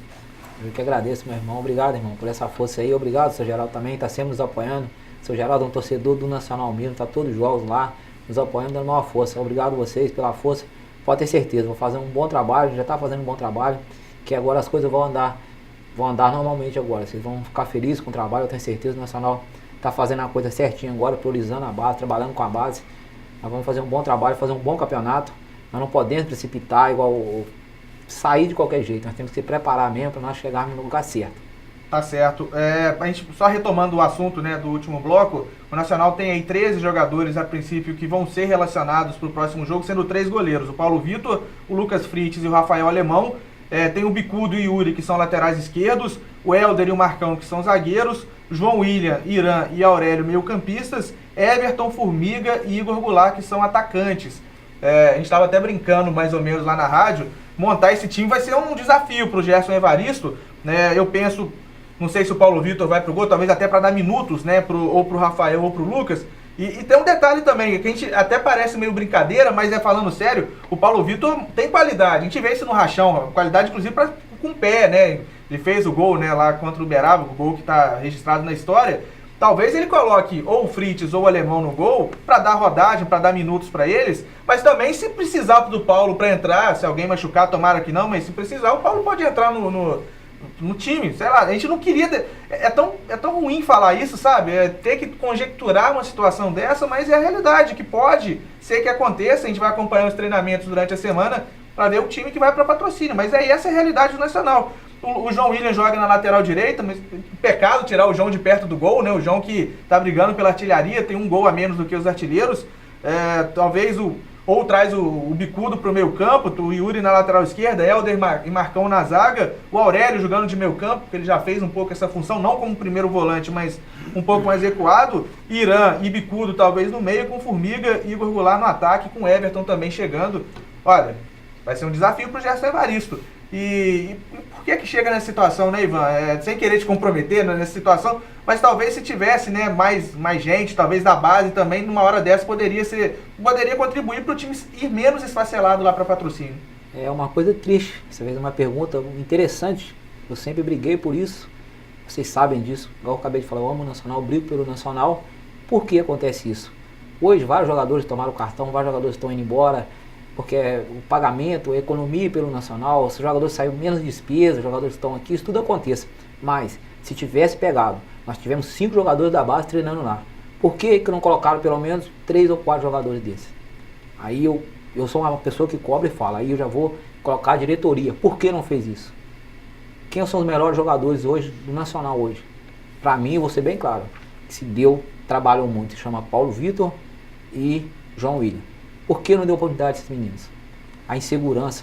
Eu que agradeço, meu irmão. Obrigado, irmão, por essa força aí. Obrigado, seu Geraldo, também. Está sempre nos apoiando. Seu Geraldo é um torcedor do Nacional mesmo. Está todos os jogos lá, nos apoiando, dando uma força. Obrigado a vocês pela força. Pode ter certeza. Vou fazer um bom trabalho. Já está fazendo um bom trabalho. Que agora as coisas vão andar normalmente agora. Vocês vão ficar felizes com o trabalho. Eu tenho certeza. O Nacional está fazendo a coisa certinha agora, priorizando a base, trabalhando com a base. Nós vamos fazer um bom trabalho, fazer um bom campeonato. Nós não podemos precipitar sair de qualquer jeito, nós temos que se preparar mesmo para nós chegarmos no lugar certo. Tá certo. A gente, só retomando o assunto, né, do último bloco, o Nacional tem aí 13 jogadores a princípio que vão ser relacionados para o próximo jogo, sendo 3 goleiros, o Paulo Vitor, o Lucas Frites e o Rafael Alemão. Tem o Bicudo e o Yuri, que são laterais esquerdos, o Helder e o Marcão, que são zagueiros, João William, Irã e Aurélio, meio-campistas, Everton, Formiga e Igor Goulart, que são atacantes. A gente estava até brincando mais ou menos lá na rádio, montar esse time vai ser um desafio para o Gerson Evaristo, né? Eu penso, não sei se o Paulo Vitor vai pro gol, talvez até para dar minutos, né, ou pro Rafael ou pro Lucas. E tem um detalhe também, que a gente até parece meio brincadeira, mas falando sério, o Paulo Vitor tem qualidade. A gente vê isso no Rachão, qualidade inclusive com o pé, né? Ele fez o gol, né, lá contra o Uberaba, o gol que está registrado na história. Talvez ele coloque ou o Frites ou o Alemão no gol para dar rodagem, para dar minutos para eles, mas também se precisar do Paulo para entrar, se alguém machucar, tomara que não, mas se precisar, o Paulo pode entrar no time, sei lá, a gente não queria, é tão ruim falar isso, sabe, ter que conjecturar uma situação dessa, mas é a realidade, que pode ser que aconteça, a gente vai acompanhar os treinamentos durante a semana para ver o time que vai para patrocínio, mas essa é a realidade do Nacional. O João William joga na lateral direita, mas pecado tirar o João de perto do gol, né? O João que tá brigando pela artilharia, tem um gol a menos do que os artilheiros. Talvez ou traz o Bicudo pro meio campo, o Yuri na lateral esquerda, Helder e Marcão na zaga, o Aurélio jogando de meio campo, porque ele já fez um pouco essa função, não como primeiro volante, mas um pouco mais recuado. Irã e Bicudo talvez no meio, com Formiga e Igor Goulart no ataque, com Everton também chegando. Olha, vai ser um desafio pro Gerson Evaristo. E por que chega nessa situação, né, Ivan? Sem querer te comprometer, né, nessa situação, mas talvez se tivesse, né, mais gente, talvez da base também, numa hora dessa poderia contribuir para o time ir menos esfacelado lá para patrocínio. É uma coisa triste. Você fez uma pergunta interessante. Eu sempre briguei por isso. Vocês sabem disso. Igual eu acabei de falar, eu amo o Nacional, brigo pelo Nacional. Por que acontece isso? Hoje vários jogadores tomaram o cartão, vários jogadores estão indo embora, porque o pagamento, a economia pelo Nacional, os jogadores saíram menos despesas, os jogadores estão aqui, isso tudo acontece. Mas, se tivesse pegado, nós tivemos 5 jogadores da base treinando lá. Por que não colocaram pelo menos 3 ou 4 jogadores desses? Aí eu sou uma pessoa que cobra e fala, aí eu já vou colocar a diretoria. Por que não fez isso? Quem são os melhores jogadores hoje do Nacional hoje? Para mim, eu vou ser bem claro, que se trabalham muito, se chama Paulo Vitor e João William. Por que não deu oportunidade a esses meninos? A insegurança.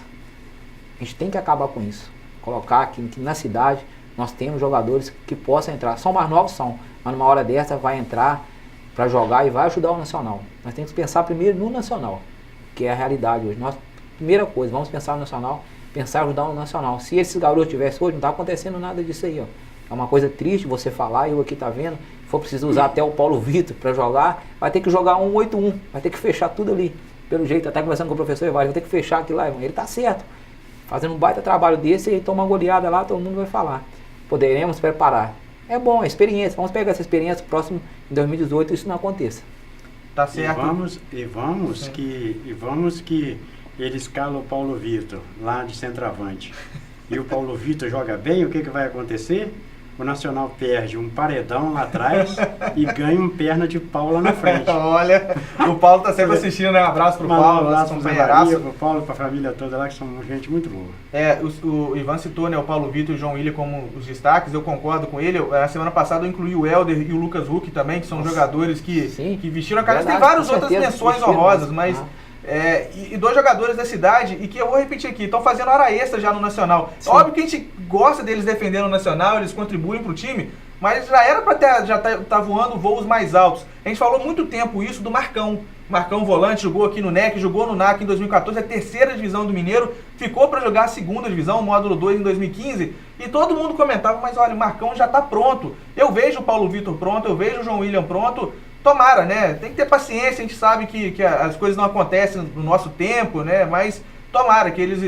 A gente tem que acabar com isso. Colocar aqui que na cidade nós temos jogadores que possam entrar. São mais novos, mas numa hora dessa vai entrar para jogar e vai ajudar o Nacional. Nós temos que pensar primeiro no Nacional, que é a realidade hoje. Primeira coisa, vamos pensar no Nacional, pensar em ajudar o Nacional. Se esses garotos tivessem hoje, não está acontecendo nada disso aí, ó. É uma coisa triste você falar, eu aqui tá vendo, for preciso usar até o Paulo Vitor para jogar, vai ter que jogar 1-8-1, vai ter que fechar tudo ali. Pelo jeito, até conversando com o professor Evaristo, vai ter que fechar aquilo lá, irmão. Ele tá certo. Fazendo um baita trabalho desse, e toma uma goleada lá, todo mundo vai falar. Poderemos preparar. É bom, é experiência. Vamos pegar essa experiência próximo, em 2018, isso não aconteça. Tá certo. E vamos que ele escala o Paulo Vitor lá de centroavante. E o Paulo Vitor joga bem, o que vai acontecer? O Nacional perde um paredão lá atrás e ganha um perna de pau lá na frente. Olha, o Paulo tá sempre assistindo, né? Um abraço pro Paulo, um abraço pro Paulo, pra família toda lá, que são gente muito boa. O Ivan citou, né, o Paulo Vitor e o João William como os destaques, eu concordo com ele. Na semana passada eu incluí o Helder e o Lucas Huck também, que são jogadores que vestiram a camisa. Tem várias outras menções honrosas, mas... e dois jogadores da cidade, e que eu vou repetir aqui, estão fazendo hora extra já no Nacional. Sim. Óbvio que a gente gosta deles defendendo o Nacional, eles contribuem para o time, mas já era para tá voando voos mais altos. A gente falou muito tempo isso do Marcão. Marcão volante, jogou aqui no NEC, jogou no NAC em 2014, a terceira divisão do Mineiro, ficou para jogar a segunda divisão, módulo 2 em 2015, e todo mundo comentava, mas olha, o Marcão já está pronto. Eu vejo o Paulo Vitor pronto, eu vejo o João William pronto. Tomara, né? Tem que ter paciência, a gente sabe que as coisas não acontecem no nosso tempo, né? Mas tomara que eles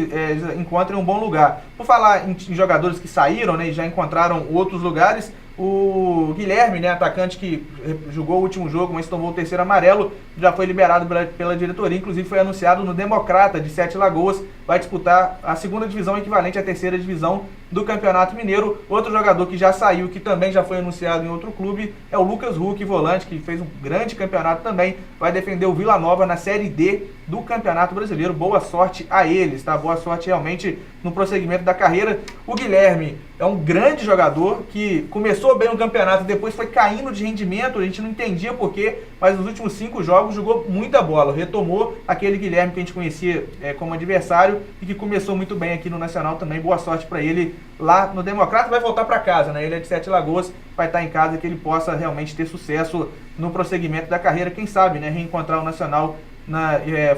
encontrem um bom lugar. Por falar em jogadores que saíram, né, e já encontraram outros lugares, o Guilherme, né, atacante que jogou o último jogo, mas tomou o terceiro amarelo, já foi liberado pela diretoria, inclusive foi anunciado no Democrata de Sete Lagoas, vai disputar a segunda divisão equivalente à terceira divisão do Campeonato Mineiro. Outro jogador que já saiu, que também já foi anunciado em outro clube, é o Lucas Huck, volante, que fez um grande campeonato também, vai defender o Vila Nova na Série D do Campeonato Brasileiro. Boa sorte a eles, tá? Boa sorte realmente no prosseguimento da carreira. O Guilherme é um grande jogador que começou bem no campeonato, depois foi caindo de rendimento, a gente não entendia porquê, mas nos últimos 5 jogos jogou muita bola, retomou aquele Guilherme que a gente conhecia como adversário e que começou muito bem aqui no Nacional também. Boa sorte para ele lá no Democrata. Vai voltar para casa, né? Ele é de Sete Lagoas, vai estar em casa, que ele possa realmente ter sucesso no prosseguimento da carreira, quem sabe, né, reencontrar o Nacional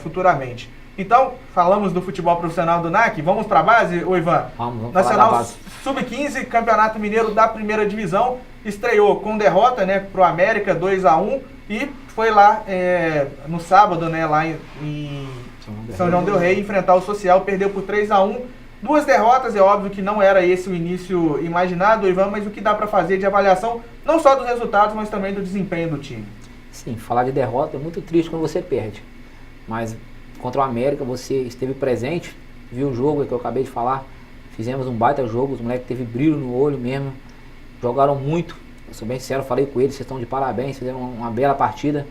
futuramente. Então, falamos do futebol profissional do NAC, vamos para a base, ô Ivan? Vamos Nacional Sub-15, Campeonato Mineiro da primeira divisão, estreou com derrota, né, pro América 2-1 e foi lá no sábado, né, lá em São João del Rei, enfrentar o Social, perdeu por 3-1. 2 derrotas, é óbvio que não era esse o início imaginado, Ivan, mas o que dá para fazer de avaliação, não só dos resultados, mas também do desempenho do time? Sim, falar de derrota é muito triste quando você perde, mas contra o América você esteve presente, viu o jogo que eu acabei de falar, fizemos um baita jogo, os moleques teve brilho no olho mesmo, jogaram muito, eu sou bem sincero, falei com eles, vocês estão de parabéns, fizeram uma bela partida.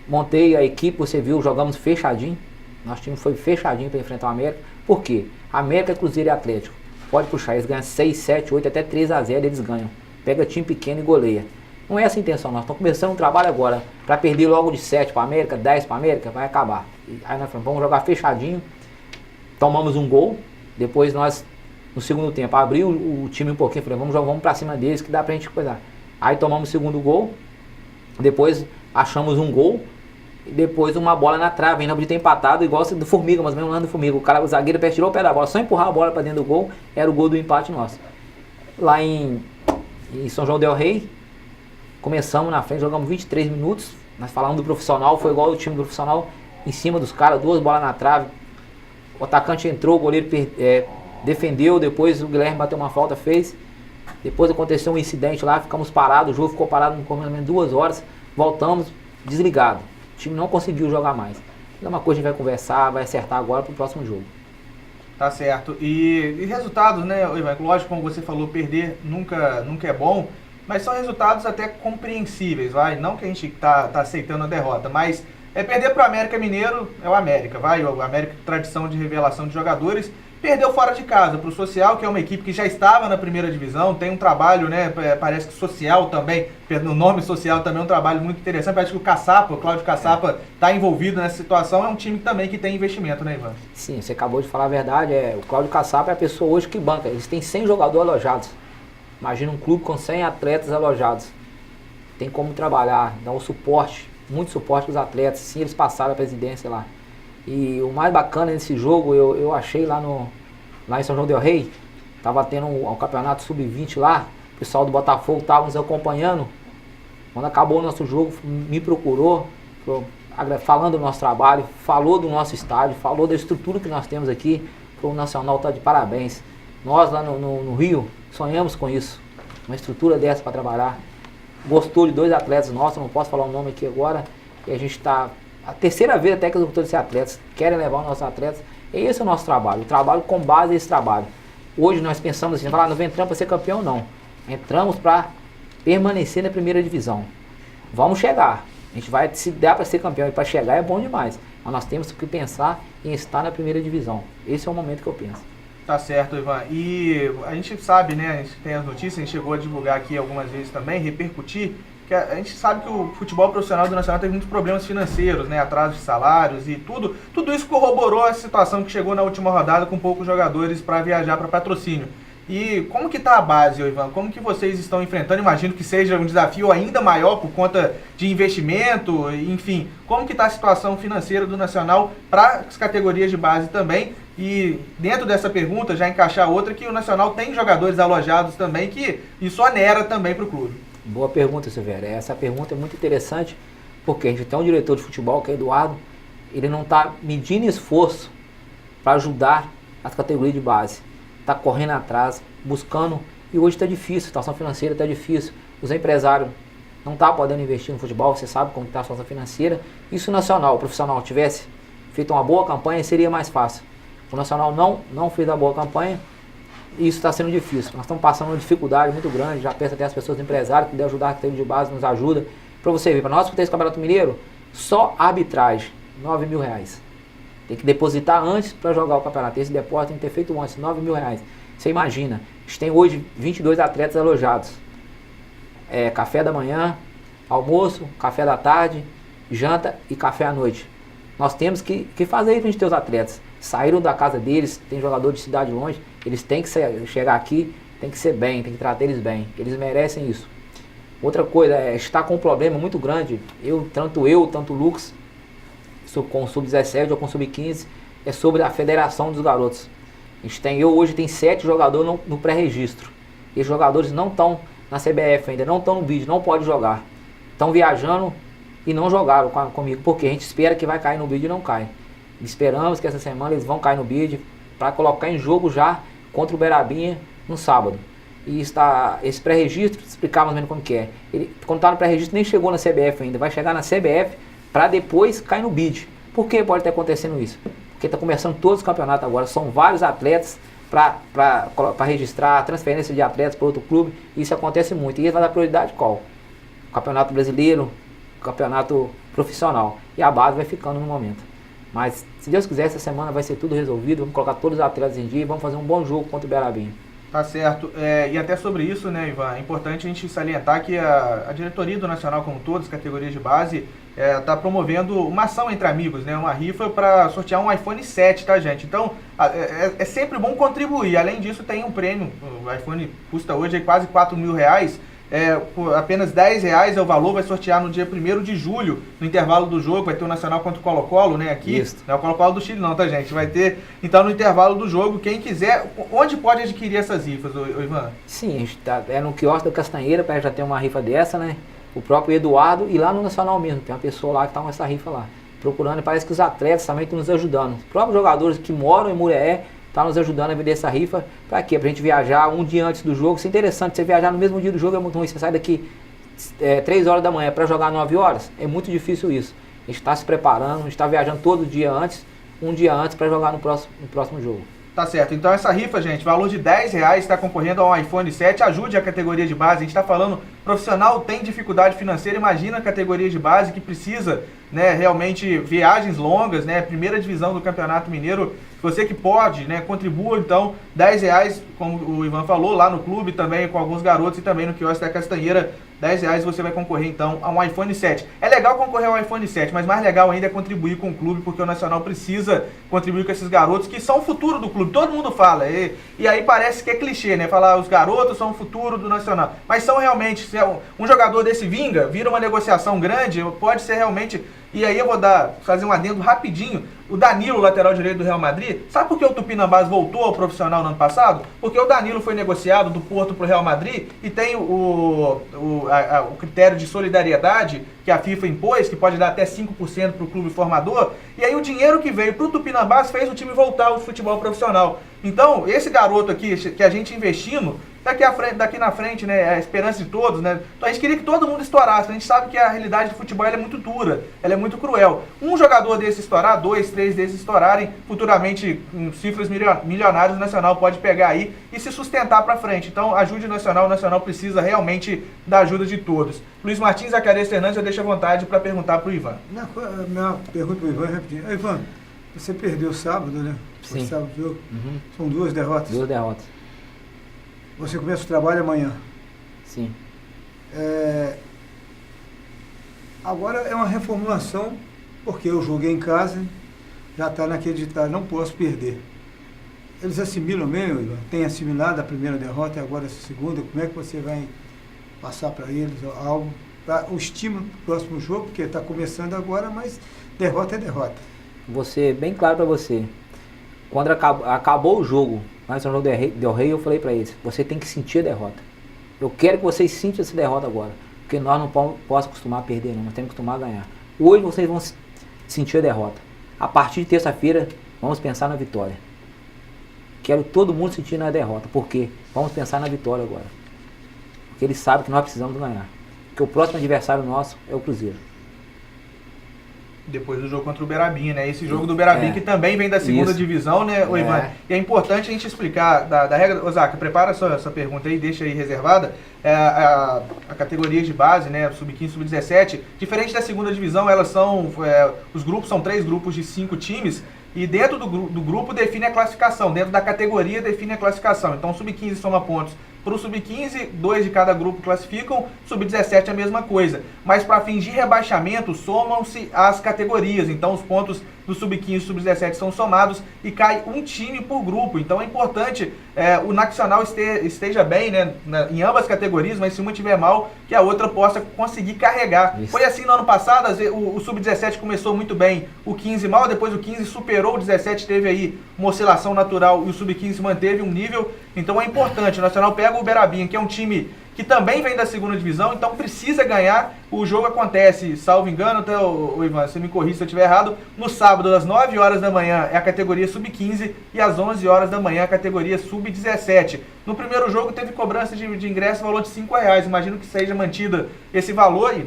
Montei a equipe, você viu, jogamos fechadinho, nosso time foi fechadinho para enfrentar o América. Por quê? América, Cruzeiro e Atlético, pode puxar, eles ganham 6, 7, 8, até 3-0 eles ganham, pega time pequeno e goleia. Não é essa a intenção, nós estamos começando um trabalho agora, para perder logo de 7 para a América, 10 para a América, vai acabar. Aí nós falamos, vamos jogar fechadinho, tomamos um gol, depois nós, no segundo tempo, abriu o time um pouquinho, falei, vamos para cima deles, que dá pra gente coisar. Aí tomamos o segundo gol, depois achamos um gol, e depois uma bola na trave, ainda podia ter empatado, igual do Formiga, mas mesmo lá do Formiga, o zagueiro tirou o pé da bola, só empurrar a bola para dentro do gol, era o gol do empate nosso. Lá em São João del Rei, começamos na frente, jogamos 23 minutos, nós falamos do profissional, foi igual o time do profissional, em cima dos caras, 2 bolas na trave, o atacante entrou, o goleiro defendeu, depois o Guilherme bateu uma falta, fez, depois aconteceu um incidente lá, ficamos parados, o jogo ficou parado por pelo menos 2 horas, voltamos desligado, o time não conseguiu jogar mais. É uma coisa que a gente vai conversar, vai acertar agora pro próximo jogo. Tá certo. E resultados, né, Ivan? Lógico, como você falou, perder nunca é bom, mas são resultados até compreensíveis, vai? Não que a gente tá aceitando a derrota, mas perder para o América Mineiro é o América, vai? O América, tradição de revelação de jogadores, perdeu fora de casa para o Social, que é uma equipe que já estava na primeira divisão, tem um trabalho, né, parece que social também, o nome social também é um trabalho muito interessante, parece que o Cláudio Caçapa está envolvido nessa situação, é um time também que tem investimento, né, Ivan? Sim, você acabou de falar a verdade, o Cláudio Caçapa é a pessoa hoje que banca, eles têm 100 jogadores alojados, imagina um clube com 100 atletas alojados, tem como trabalhar, dar um suporte, muito suporte para os atletas, sim, eles passaram a presidência lá. E o mais bacana nesse jogo, eu achei lá em São João del Rei, tava tendo um campeonato sub-20 lá, o pessoal do Botafogo estava nos acompanhando, Quando acabou o nosso jogo, me procurou, falando do nosso trabalho, falou do nosso estádio, falou da estrutura que nós temos aqui. O Nacional está de parabéns. Nós lá no Rio sonhamos com isso, uma estrutura dessa para trabalhar. Gostou de 2 atletas nossos, não posso falar o nome aqui agora, e a gente está, a terceira vez até que os autores atletas querem levar os nossos atletas. E esse é o nosso trabalho, o trabalho com base nesse trabalho. Hoje nós pensamos assim, não entramos para ser campeão não, entramos para permanecer na primeira divisão. Vamos chegar, a gente vai, se der para ser campeão e para chegar é bom demais, mas nós temos que pensar em estar na primeira divisão. Esse é o momento que eu penso. Tá certo, Ivan. E a gente sabe, né, a gente tem as notícias, a gente chegou a divulgar aqui algumas vezes também, repercutir, que a gente sabe que o futebol profissional do Nacional teve muitos problemas financeiros, né, atraso de salários e tudo isso corroborou a situação que chegou na última rodada com poucos jogadores para viajar para patrocínio. E como que está a base, Ivan? Como que vocês estão enfrentando? Imagino que seja um desafio ainda maior por conta de investimento, enfim. Como que está a situação financeira do Nacional para as categorias de base também? E dentro dessa pergunta, já encaixar outra, que o Nacional tem jogadores alojados também, que isso onera também para o clube. Boa pergunta, Severo. Essa pergunta é muito interessante, porque a gente tem um diretor de futebol, que é Eduardo, ele não está medindo esforço para ajudar as categorias de base. Está correndo atrás, buscando, e hoje está difícil, a situação financeira está difícil. Os empresários não estão podendo investir no futebol, você sabe como está a situação financeira. E se o Nacional, o profissional, tivesse feito uma boa campanha, seria mais fácil. O Nacional não fez a boa campanha, e isso está sendo difícil. Nós estamos passando uma dificuldade muito grande, já peço até as pessoas empresárias que puderem ajudar a categoria de base, nos ajuda. Para você ver, para nós que temos Campeonato Mineiro, só arbitragem, R$9 mil. Tem que depositar antes para jogar o campeonato. Esse depósito tem que ter feito antes, R$9 mil. Você imagina, a gente tem hoje 22 atletas alojados. Café da manhã, almoço, café da tarde, janta e café à noite. Nós temos que fazer isso para a gente ter os atletas. Saíram da casa deles, tem jogador de cidade longe, eles têm que chegar aqui, tem que ser bem, tem que tratar eles bem. Eles merecem isso. Outra coisa, está com um problema muito grande, tanto o Lucas, com o Sub-17 ou com o Sub-15, é sobre a federação dos garotos. Hoje tem 7 jogadores no pré-registro. E os jogadores não estão na CBF ainda, não estão no BID, não podem jogar. Estão viajando e não jogaram comigo, porque a gente espera que vai cair no BID e não cai. Esperamos que essa semana eles vão cair no BID para colocar em jogo já contra o Berabinha no sábado. E esse pré-registro, explicar mais ou menos como que é. Quando está no pré-registro nem chegou na CBF ainda, vai chegar na CBF para depois cair no BID. Por que pode estar acontecendo isso? Porque está começando todos os campeonatos agora, são vários atletas para registrar a transferência de atletas para outro clube, e isso acontece muito. E isso vai dar prioridade qual? O Campeonato Brasileiro, o Campeonato Profissional. E a base vai ficando no momento. Mas, se Deus quiser, essa semana vai ser tudo resolvido, vamos colocar todos os atletas em dia e vamos fazer um bom jogo contra o Berabinha. Tá certo. E até sobre isso, né, Ivan, é importante a gente salientar que a diretoria do Nacional, como todas as categorias de base, está promovendo uma ação entre amigos, né, uma rifa para sortear um iPhone 7, tá, gente? Então, é sempre bom contribuir. Além disso, tem um prêmio, o iPhone custa hoje quase R$4 mil, por apenas R$10 é o valor, vai sortear no dia 1º de julho, no intervalo do jogo, vai ter o Nacional contra o Colo-Colo, né, aqui. Isso. Não é o Colo-Colo do Chile não, tá, gente? Vai ter, então, no intervalo do jogo, quem quiser, onde pode adquirir essas rifas, Ivan? Sim, a gente no quiosque da Castanheira, para já ter uma rifa dessa, né, o próprio Eduardo, e lá no Nacional mesmo, tem uma pessoa lá que está com essa rifa lá, procurando, e parece que os atletas também estão nos ajudando. Os próprios jogadores que moram em Muriaé, está nos ajudando a vender essa rifa. Para quê? Para a gente viajar um dia antes do jogo. Isso é interessante, você viajar no mesmo dia do jogo é muito ruim. Você sai daqui 3 horas da manhã para jogar 9 horas, é muito difícil isso. A gente está se preparando, a gente está viajando todo dia antes, um dia antes para jogar no próximo jogo. Tá certo, então essa rifa, gente, valor de R$10, está concorrendo a um iPhone 7, ajude a categoria de base. A gente está falando, profissional tem dificuldade financeira, imagina a categoria de base que precisa, né, realmente viagens longas, né, primeira divisão do Campeonato Mineiro. Você que pode, né, contribua então, R$10, como o Ivan falou, lá no clube também com alguns garotos e também no quiosque da Castanheira, R$10 você vai concorrer então a um iPhone 7. É legal concorrer ao iPhone 7, mas mais legal ainda é contribuir com o clube, porque o Nacional precisa contribuir com esses garotos que são o futuro do clube, todo mundo fala, e aí parece que é clichê, né, falar os garotos são o futuro do Nacional, mas são realmente, se um jogador desse vira uma negociação grande, pode ser realmente. E aí eu vou fazer um adendo rapidinho. O Danilo, lateral direito do Real Madrid, sabe por que o Tupinambás voltou ao profissional no ano passado? Porque o Danilo foi negociado do Porto para o Real Madrid e tem o critério de solidariedade que a FIFA impôs, que pode dar até 5% para o clube formador, e aí o dinheiro que veio para o Tupinambás fez o time voltar ao futebol profissional. Então, esse garoto aqui, que a gente investindo, daqui na frente, né, é a esperança de todos, né? Então a gente queria que todo mundo estourasse. A gente sabe que a realidade do futebol ela é muito dura, ela é muito cruel. Um jogador desse estourar, 2, 3 desses estourarem, futuramente em cifras milionárias, o Nacional pode pegar aí e se sustentar para frente. Então ajude o Nacional precisa realmente da ajuda de todos. Luiz Martins, Zacarias Fernandes, eu deixo à vontade para perguntar para o Ivan. Minha pergunta para o Ivan é rapidinho. Ivan, você perdeu sábado, né? Sim. Sábado, jogo. São 2 derrotas. 2 derrotas. Você começa o trabalho amanhã. Sim. Agora é uma reformulação, porque eu joguei em casa, já está naquele ditado, não posso perder. Eles assimilam mesmo, Ivan? Tem assimilado a primeira derrota e agora essa segunda. Como é que você vai passar para eles algo, para o estímulo do próximo jogo, porque está começando agora, mas derrota é derrota. Vou ser bem claro para você. Quando acabou o jogo, mas no jogo Del Rey, eu falei para eles, você tem que sentir a derrota. Eu quero que vocês sintam essa derrota agora, porque nós não podemos acostumar a perder, não, nós temos que acostumar a ganhar. Hoje vocês vão sentir a derrota. A partir de terça-feira, vamos pensar na vitória. Quero todo mundo sentindo a derrota, porque vamos pensar na vitória agora. Porque eles sabem que nós precisamos ganhar. Porque o próximo adversário nosso é o Cruzeiro. Depois do jogo contra o Uberabinha, né? Esse jogo do Uberabinha que também vem da segunda divisão, né, Ivan? E é importante a gente explicar da regra. Osaka, prepara essa pergunta aí, deixa aí reservada. A categoria de base, né, sub-15, sub-17, diferente da segunda divisão, elas são, os grupos são 3 grupos de 5 times, e dentro do grupo define a classificação, dentro da categoria define a classificação. Então o sub-15 soma pontos para o sub-15, 2 de cada grupo classificam, sub-17 a mesma coisa. Mas para fins de rebaixamento, somam-se as categorias. Então os pontos do sub-15 e sub-17 são somados e cai um time por grupo. Então é importante o Nacional esteja bem, né, em ambas categorias, mas se uma estiver mal, que a outra possa conseguir carregar. Isso. Foi assim no ano passado, o sub-17 começou muito bem, o 15 mal, depois o 15 superou o 17, teve aí uma oscilação natural e o sub-15 manteve um nível. Então é importante, o Nacional pega o Uberabinha, que é um time que também vem da segunda divisão, então precisa ganhar. O jogo acontece, salvo engano, até o Ivan, você me corrija se eu estiver errado, no sábado, às 9 horas da manhã, é a categoria sub-15 e às 11 horas da manhã, a categoria sub-17. No primeiro jogo teve cobrança de ingresso, valor de R$5. Imagino que seja mantida esse valor, e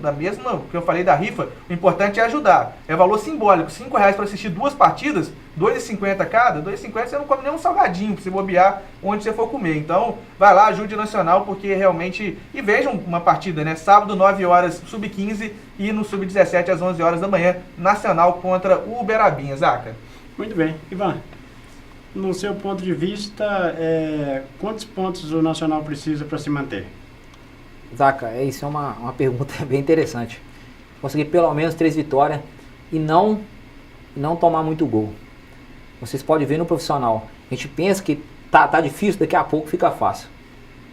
da mesma que eu falei da rifa, o importante é ajudar. É valor simbólico, R$5 para assistir 2 partidas, R$2,50 cada, R$2,50 você não come nem um salgadinho para você bobear onde você for comer. Então, vai lá, ajude o Nacional, porque realmente... E vejam uma partida, né? Sábado, 9 horas, sub-15 e no sub-17 às 11 horas da manhã, Nacional contra o Uberabinha. Zaca? Muito bem. Ivan, no seu ponto de vista, quantos pontos o Nacional precisa para se manter? Zaca, isso é uma pergunta bem interessante. Conseguir pelo menos 3 vitórias e não tomar muito gol. Vocês podem ver no profissional. A gente pensa que tá difícil, daqui a pouco fica fácil.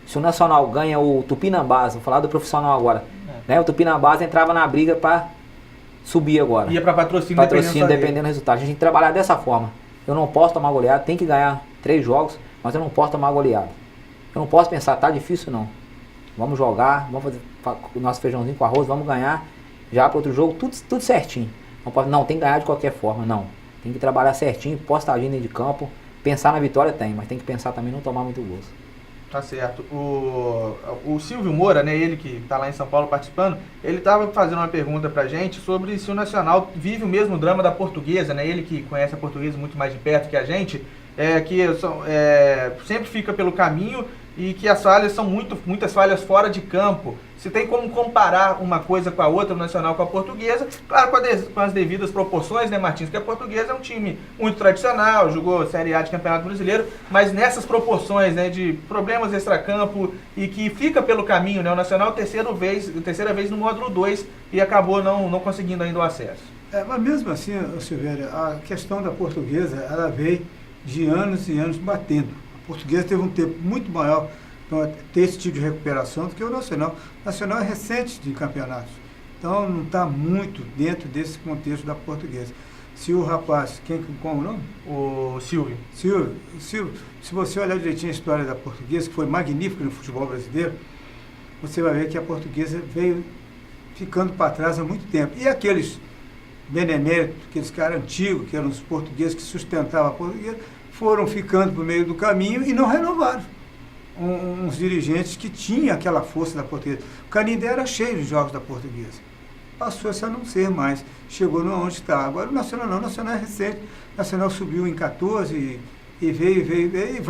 Se o Nacional ganha o Tupinambás, vou falar do profissional agora, né? O Tupinambás entrava na briga para subir agora. Ia para patrocínio dependendo do resultado. A gente tem que trabalhar dessa forma. Eu não posso tomar goleada, tem que ganhar 3 jogos, mas eu não posso tomar goleada. Eu não posso pensar, tá difícil não. Vamos jogar, vamos fazer o nosso feijãozinho com arroz, vamos ganhar já para outro jogo, tudo certinho. Não, tem que ganhar de qualquer forma, não. Tem que trabalhar certinho, posso estar agindo dentro de campo, pensar na vitória tem, mas tem que pensar também não tomar muito gosto. Tá certo. O Silvio Moura, né, ele que está lá em São Paulo participando, ele estava fazendo uma pergunta pra gente sobre se o Nacional vive o mesmo drama da Portuguesa, né, ele que conhece a Portuguesa muito mais de perto que a gente, sempre fica pelo caminho e que as falhas são muitas falhas fora de campo. Se tem como comparar uma coisa com a outra, o Nacional com a Portuguesa, claro, com as devidas proporções, né, Martins, que a Portuguesa é um time muito tradicional, jogou Série A de Campeonato Brasileiro, mas nessas proporções, né, de problemas extracampo e que fica pelo caminho, né, o Nacional terceira vez no módulo 2 e acabou não conseguindo ainda o acesso. Mas mesmo assim, Silvério, a questão da Portuguesa, ela veio de anos e anos batendo. A Portuguesa teve um tempo muito maior para ter esse tipo de recuperação do que o Nacional. O Nacional é recente de campeonatos, então não está muito dentro desse contexto da Portuguesa. Se o rapaz, qual é o nome? O Silvio. Silvio, se você olhar direitinho a história da Portuguesa, que foi magnífica no futebol brasileiro, você vai ver que a Portuguesa veio ficando para trás há muito tempo. E aqueles beneméritos, aqueles caras antigos, que eram os portugueses que sustentavam a Portuguesa, foram ficando por meio do caminho e não renovaram. Uns dirigentes que tinham aquela força da Portuguesa. O Canindé era cheio de jogos da Portuguesa. Passou-se a não ser mais. Chegou onde está. Agora o Nacional não. O Nacional é recente. O Nacional subiu em 14 e veio e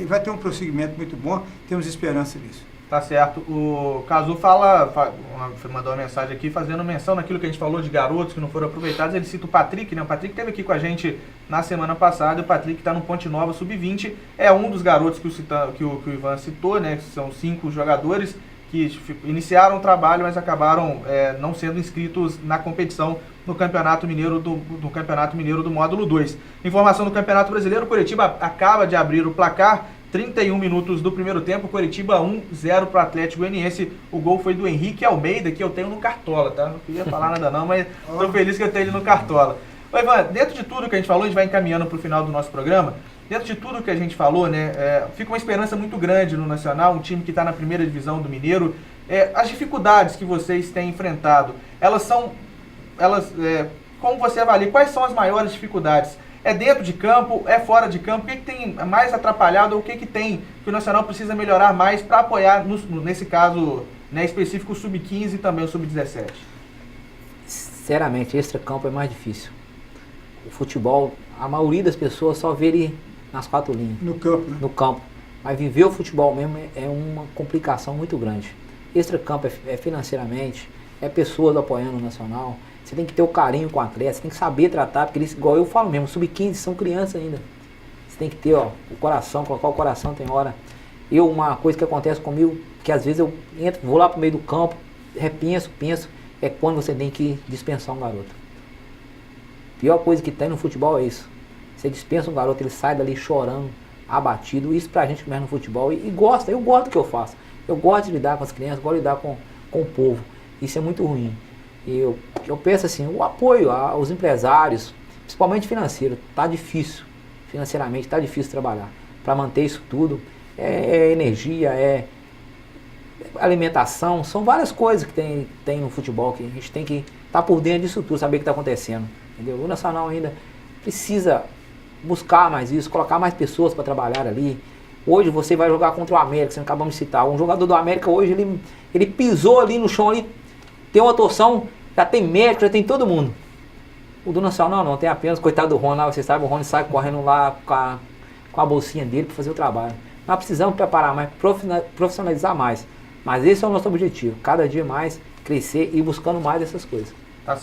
vai ter um prosseguimento muito bom. Temos esperança nisso. Tá certo. O Cazu mandou uma mensagem aqui fazendo menção naquilo que a gente falou de garotos que não foram aproveitados. Ele cita o Patrick, né? O Patrick esteve aqui com a gente na semana passada. O Patrick está no Ponte Nova Sub-20. É um dos garotos que o Ivan citou, né? São 5 jogadores que iniciaram o trabalho, mas acabaram não sendo inscritos na competição no Campeonato Mineiro do Módulo 2. Informação do Campeonato Brasileiro: o Coritiba acaba de abrir o placar. 31 minutos do primeiro tempo, Coritiba 1-0 para o Atlético Goianiense. O gol foi do Henrique Almeida, que eu tenho no Cartola, tá? Não queria falar nada não, mas estou feliz que eu tenho ele no Cartola. Ô, Ivan, dentro de tudo que a gente falou, a gente vai encaminhando para o final do nosso programa. Dentro de tudo que a gente falou, né, fica uma esperança muito grande no Nacional, um time que está na primeira divisão do Mineiro. As dificuldades que vocês têm enfrentado, como você avalia, quais são as maiores dificuldades? É dentro de campo? É fora de campo? O que tem mais atrapalhado? Ou o que tem que o Nacional precisa melhorar mais para apoiar, nesse caso, né, específico, o Sub-15 e também o Sub-17? Sinceramente, extra-campo é mais difícil. O futebol, a maioria das pessoas só vê ele nas 4 linhas. No campo, né? No campo. Mas viver o futebol mesmo é uma complicação muito grande. Extra-campo é financeiramente, é pessoas apoiando o Nacional. Você tem que ter o carinho com o atleta, você tem que saber tratar, porque eles, igual eu falo mesmo, Sub-15 são crianças ainda. Você tem que ter o coração, colocar o coração tem hora. Uma coisa que acontece comigo, que às vezes eu entro, vou lá pro meio do campo, repenso, penso, é quando você tem que dispensar um garoto. A pior coisa que tem no futebol é isso. Você dispensa um garoto, ele sai dali chorando, abatido. Isso pra gente que mexe no futebol eu gosto do que eu faço. Eu gosto de lidar com as crianças, gosto de lidar com o povo. Isso é muito ruim. E eu penso assim, o apoio aos empresários, principalmente financeiro, tá difícil. Financeiramente tá difícil trabalhar. Para manter isso tudo, energia, alimentação, são várias coisas que tem no futebol que a gente tem que estar por dentro disso tudo, saber o que está acontecendo. Entendeu? O Nacional ainda precisa buscar mais isso, colocar mais pessoas para trabalhar ali. Hoje você vai jogar contra o América, você acabou de citar. Um jogador do América hoje, ele pisou ali no chão, ali, tem uma torção, já tem médico, já tem todo mundo. O do Nacional não, tem apenas, coitado do Rony lá, você sabe, o Rony sai correndo lá com a bolsinha dele para fazer o trabalho. Nós precisamos preparar mais, profissionalizar mais. Mas esse é o nosso objetivo, cada dia mais crescer e buscando mais essas coisas. Tá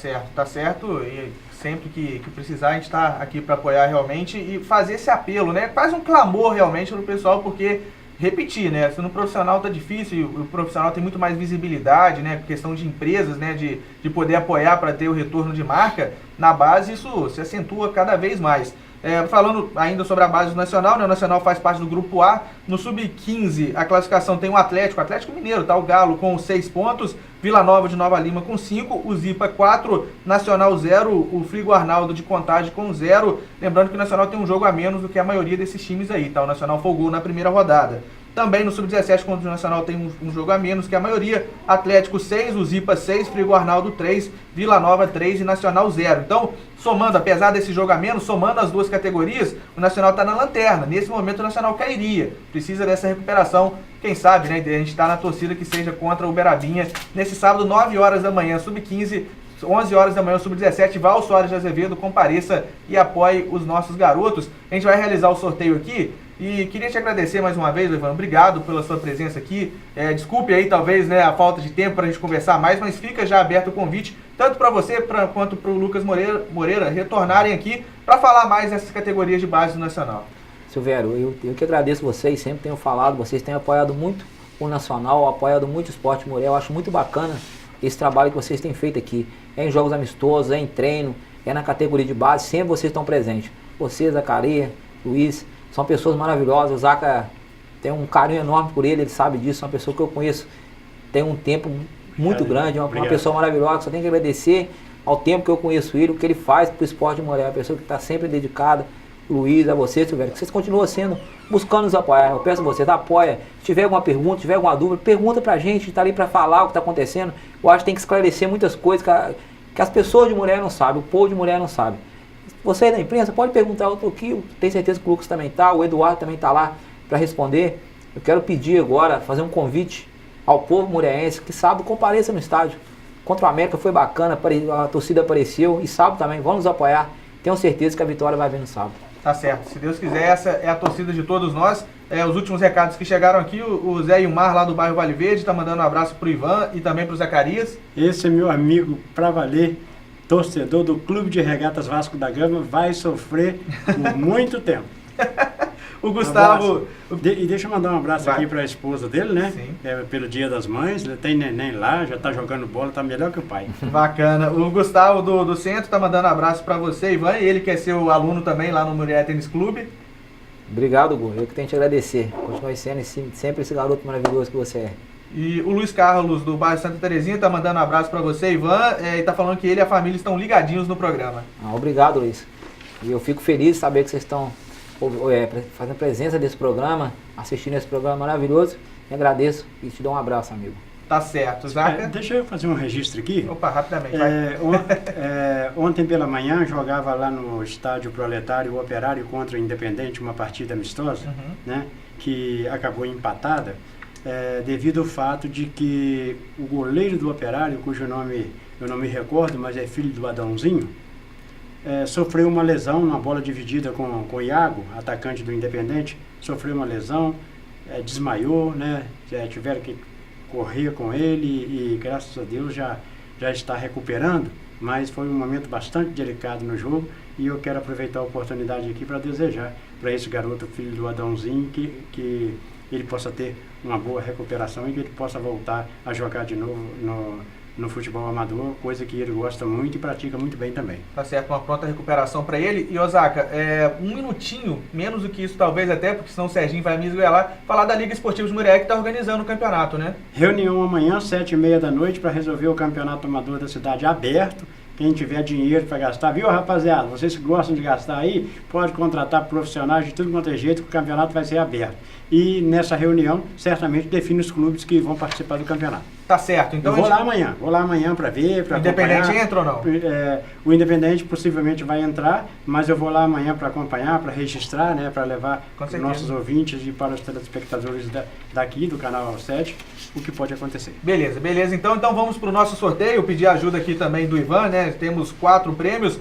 certo. E sempre que precisar, a gente está aqui para apoiar realmente e fazer esse apelo, né? Quase um clamor realmente no pessoal, porque, repetir, né? Se no profissional tá difícil, o profissional tem muito mais visibilidade, né? Questão de empresas, né? De poder apoiar para ter o retorno de marca, na base isso se acentua cada vez mais. Falando ainda sobre a base do Nacional, né? O Nacional faz parte do Grupo A. No Sub-15, a classificação tem o Atlético Mineiro, tá? O Galo com 6 pontos, Vila Nova de Nova Lima com 5, o Zipa 4, Nacional 0, o Frigo Arnaldo de Contagem com 0. Lembrando que o Nacional tem um jogo a menos do que a maioria desses times aí, tá? O Nacional folgou na primeira rodada. Também no Sub-17, quando o Nacional tem um jogo a menos que a maioria, Atlético 6, o Zipa 6, Frigo Arnaldo 3, Vila Nova 3 e Nacional 0. Então, somando, apesar desse jogo a menos, somando as duas categorias, o Nacional está na lanterna. Nesse momento o Nacional cairia. Precisa dessa recuperação. Quem sabe, né? A gente está na torcida que seja contra o Uberabinha. Nesse sábado, 9 horas da manhã, Sub-15, 11 horas da manhã, Sub-17, Val Soares de Azevedo, compareça e apoie os nossos garotos. A gente vai realizar o sorteio aqui. E queria te agradecer mais uma vez, Ivan. Obrigado pela sua presença aqui. Desculpe aí, talvez, né, a falta de tempo para a gente conversar mais, mas fica já aberto o convite, tanto para você quanto para o Lucas Moreira retornarem aqui para falar mais dessas categorias de base do Nacional. Silvério, eu que agradeço vocês, sempre tenho falado, vocês têm apoiado muito o Nacional, apoiado muito o Esporte Moreira. Eu acho muito bacana esse trabalho que vocês têm feito aqui. É em jogos amistosos, é em treino, é na categoria de base, sempre vocês estão presentes. Vocês, Zacaria, Luiz, são pessoas maravilhosas. O Zaca tem um carinho enorme por ele sabe disso. É uma pessoa que eu conheço tem um tempo muito grande, uma pessoa maravilhosa. Só tenho que agradecer ao tempo que eu conheço ele, o que ele faz para o Esporte Moreira. É uma pessoa que está sempre dedicada, Luiz, a você, Silvério, que vocês continuam buscando nos apoiar. Eu peço a vocês, apoia. Se tiver alguma pergunta, se tiver alguma dúvida, pergunta pra gente, tá ali pra falar o que tá acontecendo. Eu acho que tem que esclarecer muitas coisas que as pessoas de mulher não sabem, o povo de mulher não sabe. Você aí da imprensa pode perguntar outro aqui, tenho certeza que o Lucas também tá, o Eduardo também tá lá para responder. Eu quero pedir agora, fazer um convite ao povo mulherense que sábado compareça no estádio. Contra o América foi bacana, a torcida apareceu e sábado também, vamos nos apoiar. Tenho certeza que a vitória vai vir no sábado. Tá certo, se Deus quiser, essa é a torcida de todos nós. Os últimos recados que chegaram aqui, o Zé Ilmar lá do bairro Vale Verde tá mandando um abraço pro Ivan e também pro Zacarias. Esse é meu amigo pra valer, torcedor do Clube de Regatas Vasco da Gama, vai sofrer por muito tempo. O Gustavo... E deixa eu mandar um abraço aqui para a esposa dele, né? Sim. Pelo Dia das Mães, ele tem neném lá, já tá jogando bola, tá melhor que o pai. Bacana. O Gustavo do Centro tá mandando um abraço para você, Ivan, e ele que é seu aluno também lá no Muriel Tênis Clube. Obrigado, Gu. Eu que tenho que te agradecer. Continue sendo sempre esse garoto maravilhoso que você é. E o Luiz Carlos do bairro Santa Terezinha tá mandando um abraço para você, Ivan, e tá falando que ele e a família estão ligadinhos no programa. Obrigado, Luiz. E eu fico feliz de saber que vocês estão fazendo presença desse programa, assistindo esse programa maravilhoso. Me agradeço e te dou um abraço, amigo. Tá certo, Zaca. Deixa eu fazer um registro aqui. Opa, rapidamente. Ontem pela manhã jogava lá no estádio Proletário o Operário contra o Independente, uma partida amistosa, né, que acabou empatada, devido ao fato de que o goleiro do Operário, cujo nome eu não me recordo, mas é filho do Adãozinho, sofreu uma lesão na bola dividida com o Iago, atacante do Independente, sofreu uma lesão, desmaiou, né, tiveram que correr com ele e graças a Deus já está recuperando, mas foi um momento bastante delicado no jogo e eu quero aproveitar a oportunidade aqui para desejar para esse garoto, filho do Adãozinho, que ele possa ter uma boa recuperação e que ele possa voltar a jogar de novo no futebol amador, coisa que ele gosta muito e pratica muito bem também. Tá certo, uma pronta recuperação para ele. E, Osaka, um minutinho, menos do que isso talvez até, porque senão o Serginho vai me esgoelar, falar da Liga Esportiva de Muriel que está organizando o campeonato, né? Reunião amanhã, 7h30 da noite, para resolver o campeonato amador da cidade aberto. Quem tiver dinheiro para gastar, viu, rapaziada? Vocês que gostam de gastar aí, pode contratar profissionais de tudo quanto é jeito, que o campeonato vai ser aberto. E nessa reunião, certamente define os clubes que vão participar do campeonato. Tá certo. Então eu vou lá amanhã para ver, para acompanhar. O Independente entra ou não? O Independente possivelmente vai entrar, mas eu vou lá amanhã para acompanhar, para registrar, né, para levar para os nossos ouvintes e para os telespectadores daqui do canal 7 o que pode acontecer. Beleza. Então vamos para o nosso sorteio, pedir ajuda aqui também do Ivan, né? Temos 4 prêmios.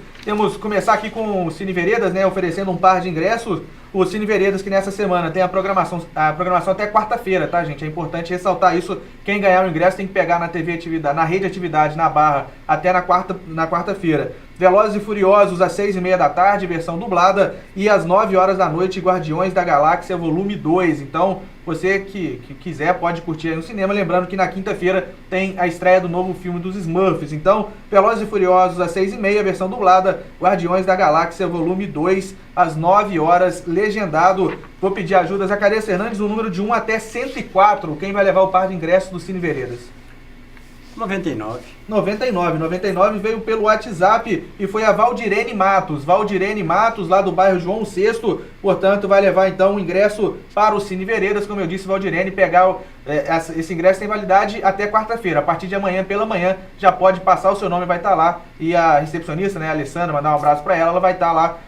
Começar aqui com o Cine Veredas, né, oferecendo um par de ingressos. O Cine Veredas, que nessa semana tem a programação até quarta-feira, tá, gente? É importante ressaltar isso. Quem ganhar o ingresso tem que pegar na TV Atividade, na Rede Atividade, na Barra, até na quarta-feira. Velozes e Furiosos, às 6h30 da tarde, versão dublada, e às 9 horas da noite, Guardiões da Galáxia, volume 2. Então, você que quiser pode curtir aí no cinema. Lembrando que na quinta-feira tem a estreia do novo filme dos Smurfs. Então, Velozes e Furiosos, às 6h30, versão dublada, Guardiões da Galáxia, volume 2, às 9 horas, legendado. Vou pedir ajuda a Zacarias Fernandes, o número de 1 até 104. Quem vai levar o par de ingressos do Cine Veredas? 99 veio pelo WhatsApp e foi a Valdirene Matos, lá do bairro João VI, portanto vai levar então o ingresso para o Cine Veredas, como eu disse, Valdirene, pegar esse ingresso tem validade até quarta-feira, a partir de amanhã pela manhã já pode passar, o seu nome vai estar lá e a recepcionista, né, a Alessandra, mandar um abraço para ela vai estar lá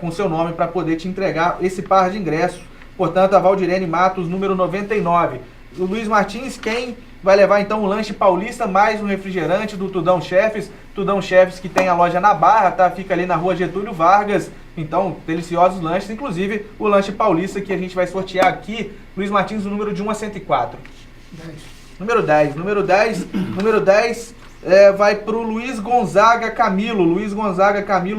com o seu nome para poder te entregar esse par de ingressos, portanto a Valdirene Matos, número 99. O Luiz Martins, quem vai levar então um lanche paulista mais um refrigerante do Tudão Chefes que tem a loja na Barra, tá? Fica ali na rua Getúlio Vargas, então deliciosos lanches, inclusive o lanche paulista que a gente vai sortear aqui, Luiz Martins, o número de 1 a 104. 10. Número 10 vai pro Luiz Gonzaga Camilo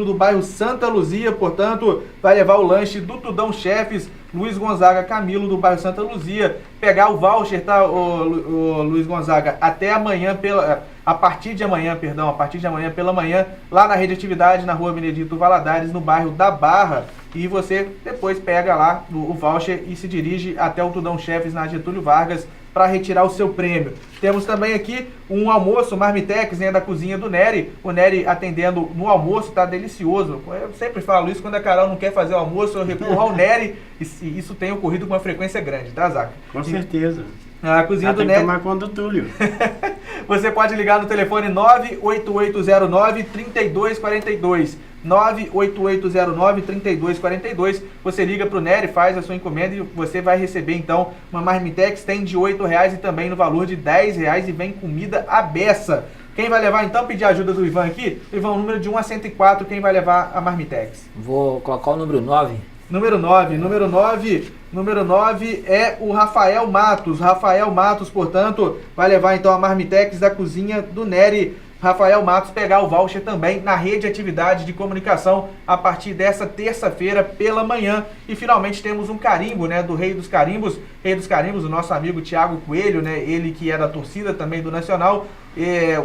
do bairro Santa Luzia, portanto vai levar o lanche do Tudão Chefes, Luiz Gonzaga Camilo do bairro Santa Luzia, pegar o voucher, tá, o Luiz Gonzaga, até amanhã, a partir de amanhã pela manhã, lá na Rede Atividade, na rua Benedito Valadares, no bairro da Barra, e você depois pega lá o voucher e se dirige até o Tudão Chefes na Getúlio Vargas, para retirar o seu prêmio. Temos também aqui um almoço Marmitex, né, da cozinha do Nery. O Nery atendendo no almoço, tá delicioso. Eu sempre falo isso, quando a Carol não quer fazer o almoço, eu recorro ao Nery. E isso tem ocorrido com uma frequência grande, tá, Zaca? Com certeza. A cozinha do Nery. Tem que tomar conta do Túlio. Você pode ligar no telefone 98809-3242. 98809-3242. Você liga pro Nery, faz a sua encomenda e você vai receber então uma Marmitex. Tem de R$8 e também no valor de R$10 e vem comida à beça. Quem vai levar então? Pedir a ajuda do Ivan aqui. Ivan, o número de 1 a 104, quem vai levar a Marmitex? Vou colocar o número 9. Número 9 é o Rafael Matos. Rafael Matos, portanto, vai levar então a Marmitex da cozinha do Nery. Rafael Matos pegar o voucher também na rede Atividade de Comunicação a partir dessa terça-feira pela manhã. E finalmente temos um carimbo, né, do Rei dos Carimbos. Rei dos Carimbos, o nosso amigo Thiago Coelho, né, ele que é da torcida também do Nacional.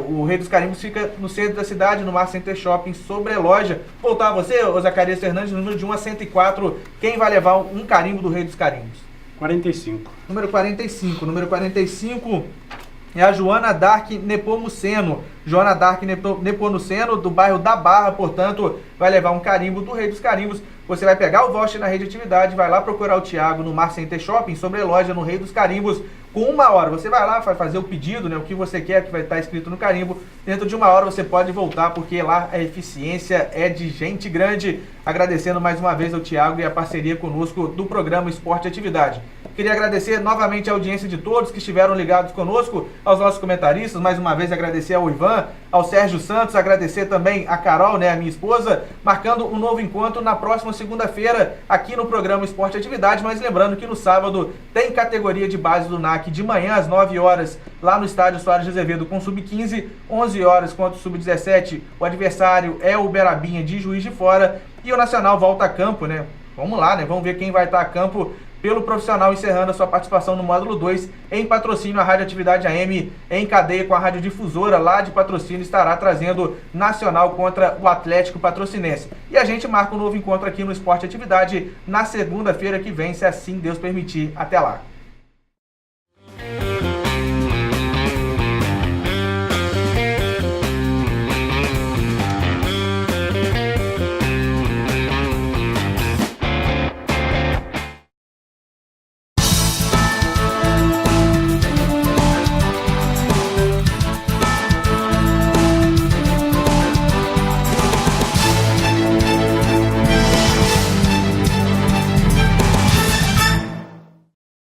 O Rei dos Carimbos fica no centro da cidade, no Mar Center Shopping, sobre a loja. Voltar a você, Zacarias Fernandes, número de 1 a 104. Quem vai levar um carimbo do Rei dos Carimbos? 45. Número 45 é a Joana Dark Nepomuceno. Joana Dark Nepomuceno, do bairro da Barra, portanto, vai levar um carimbo do Rei dos Carimbos. Você vai pegar o voucher na rede Atividade, vai lá procurar o Thiago no Mar Center Shopping, sobre a loja no Rei dos Carimbos, com 1 hora. Você vai lá, vai fazer o pedido, né, o que você quer, que vai estar escrito no carimbo. Dentro de 1 hora você pode voltar, porque lá a eficiência é de gente grande. Agradecendo mais uma vez ao Thiago e a parceria conosco do programa Esporte e Atividade. Queria agradecer novamente a audiência de todos que estiveram ligados conosco, aos nossos comentaristas, mais uma vez agradecer ao Ivan, ao Sérgio Santos, agradecer também a Carol, né, a minha esposa, marcando um novo encontro na próxima segunda-feira aqui no programa Esporte e Atividade, mas lembrando que no sábado tem categoria de base do NAC de manhã às 9 horas, lá no estádio Soares de Azevedo com Sub-15, 11 horas contra o Sub-17, o adversário é o Uberabinha de Juiz de Fora, e o Nacional volta a campo, né? Vamos lá, né? Vamos ver quem vai estar a campo pelo profissional, encerrando a sua participação no módulo 2, em patrocínio a Rádio Atividade AM, em cadeia com a Rádio Difusora, lá de patrocínio, estará trazendo Nacional contra o Atlético Patrocinense. E a gente marca um novo encontro aqui no Esporte Atividade na segunda-feira que vem, se assim Deus permitir. Até lá!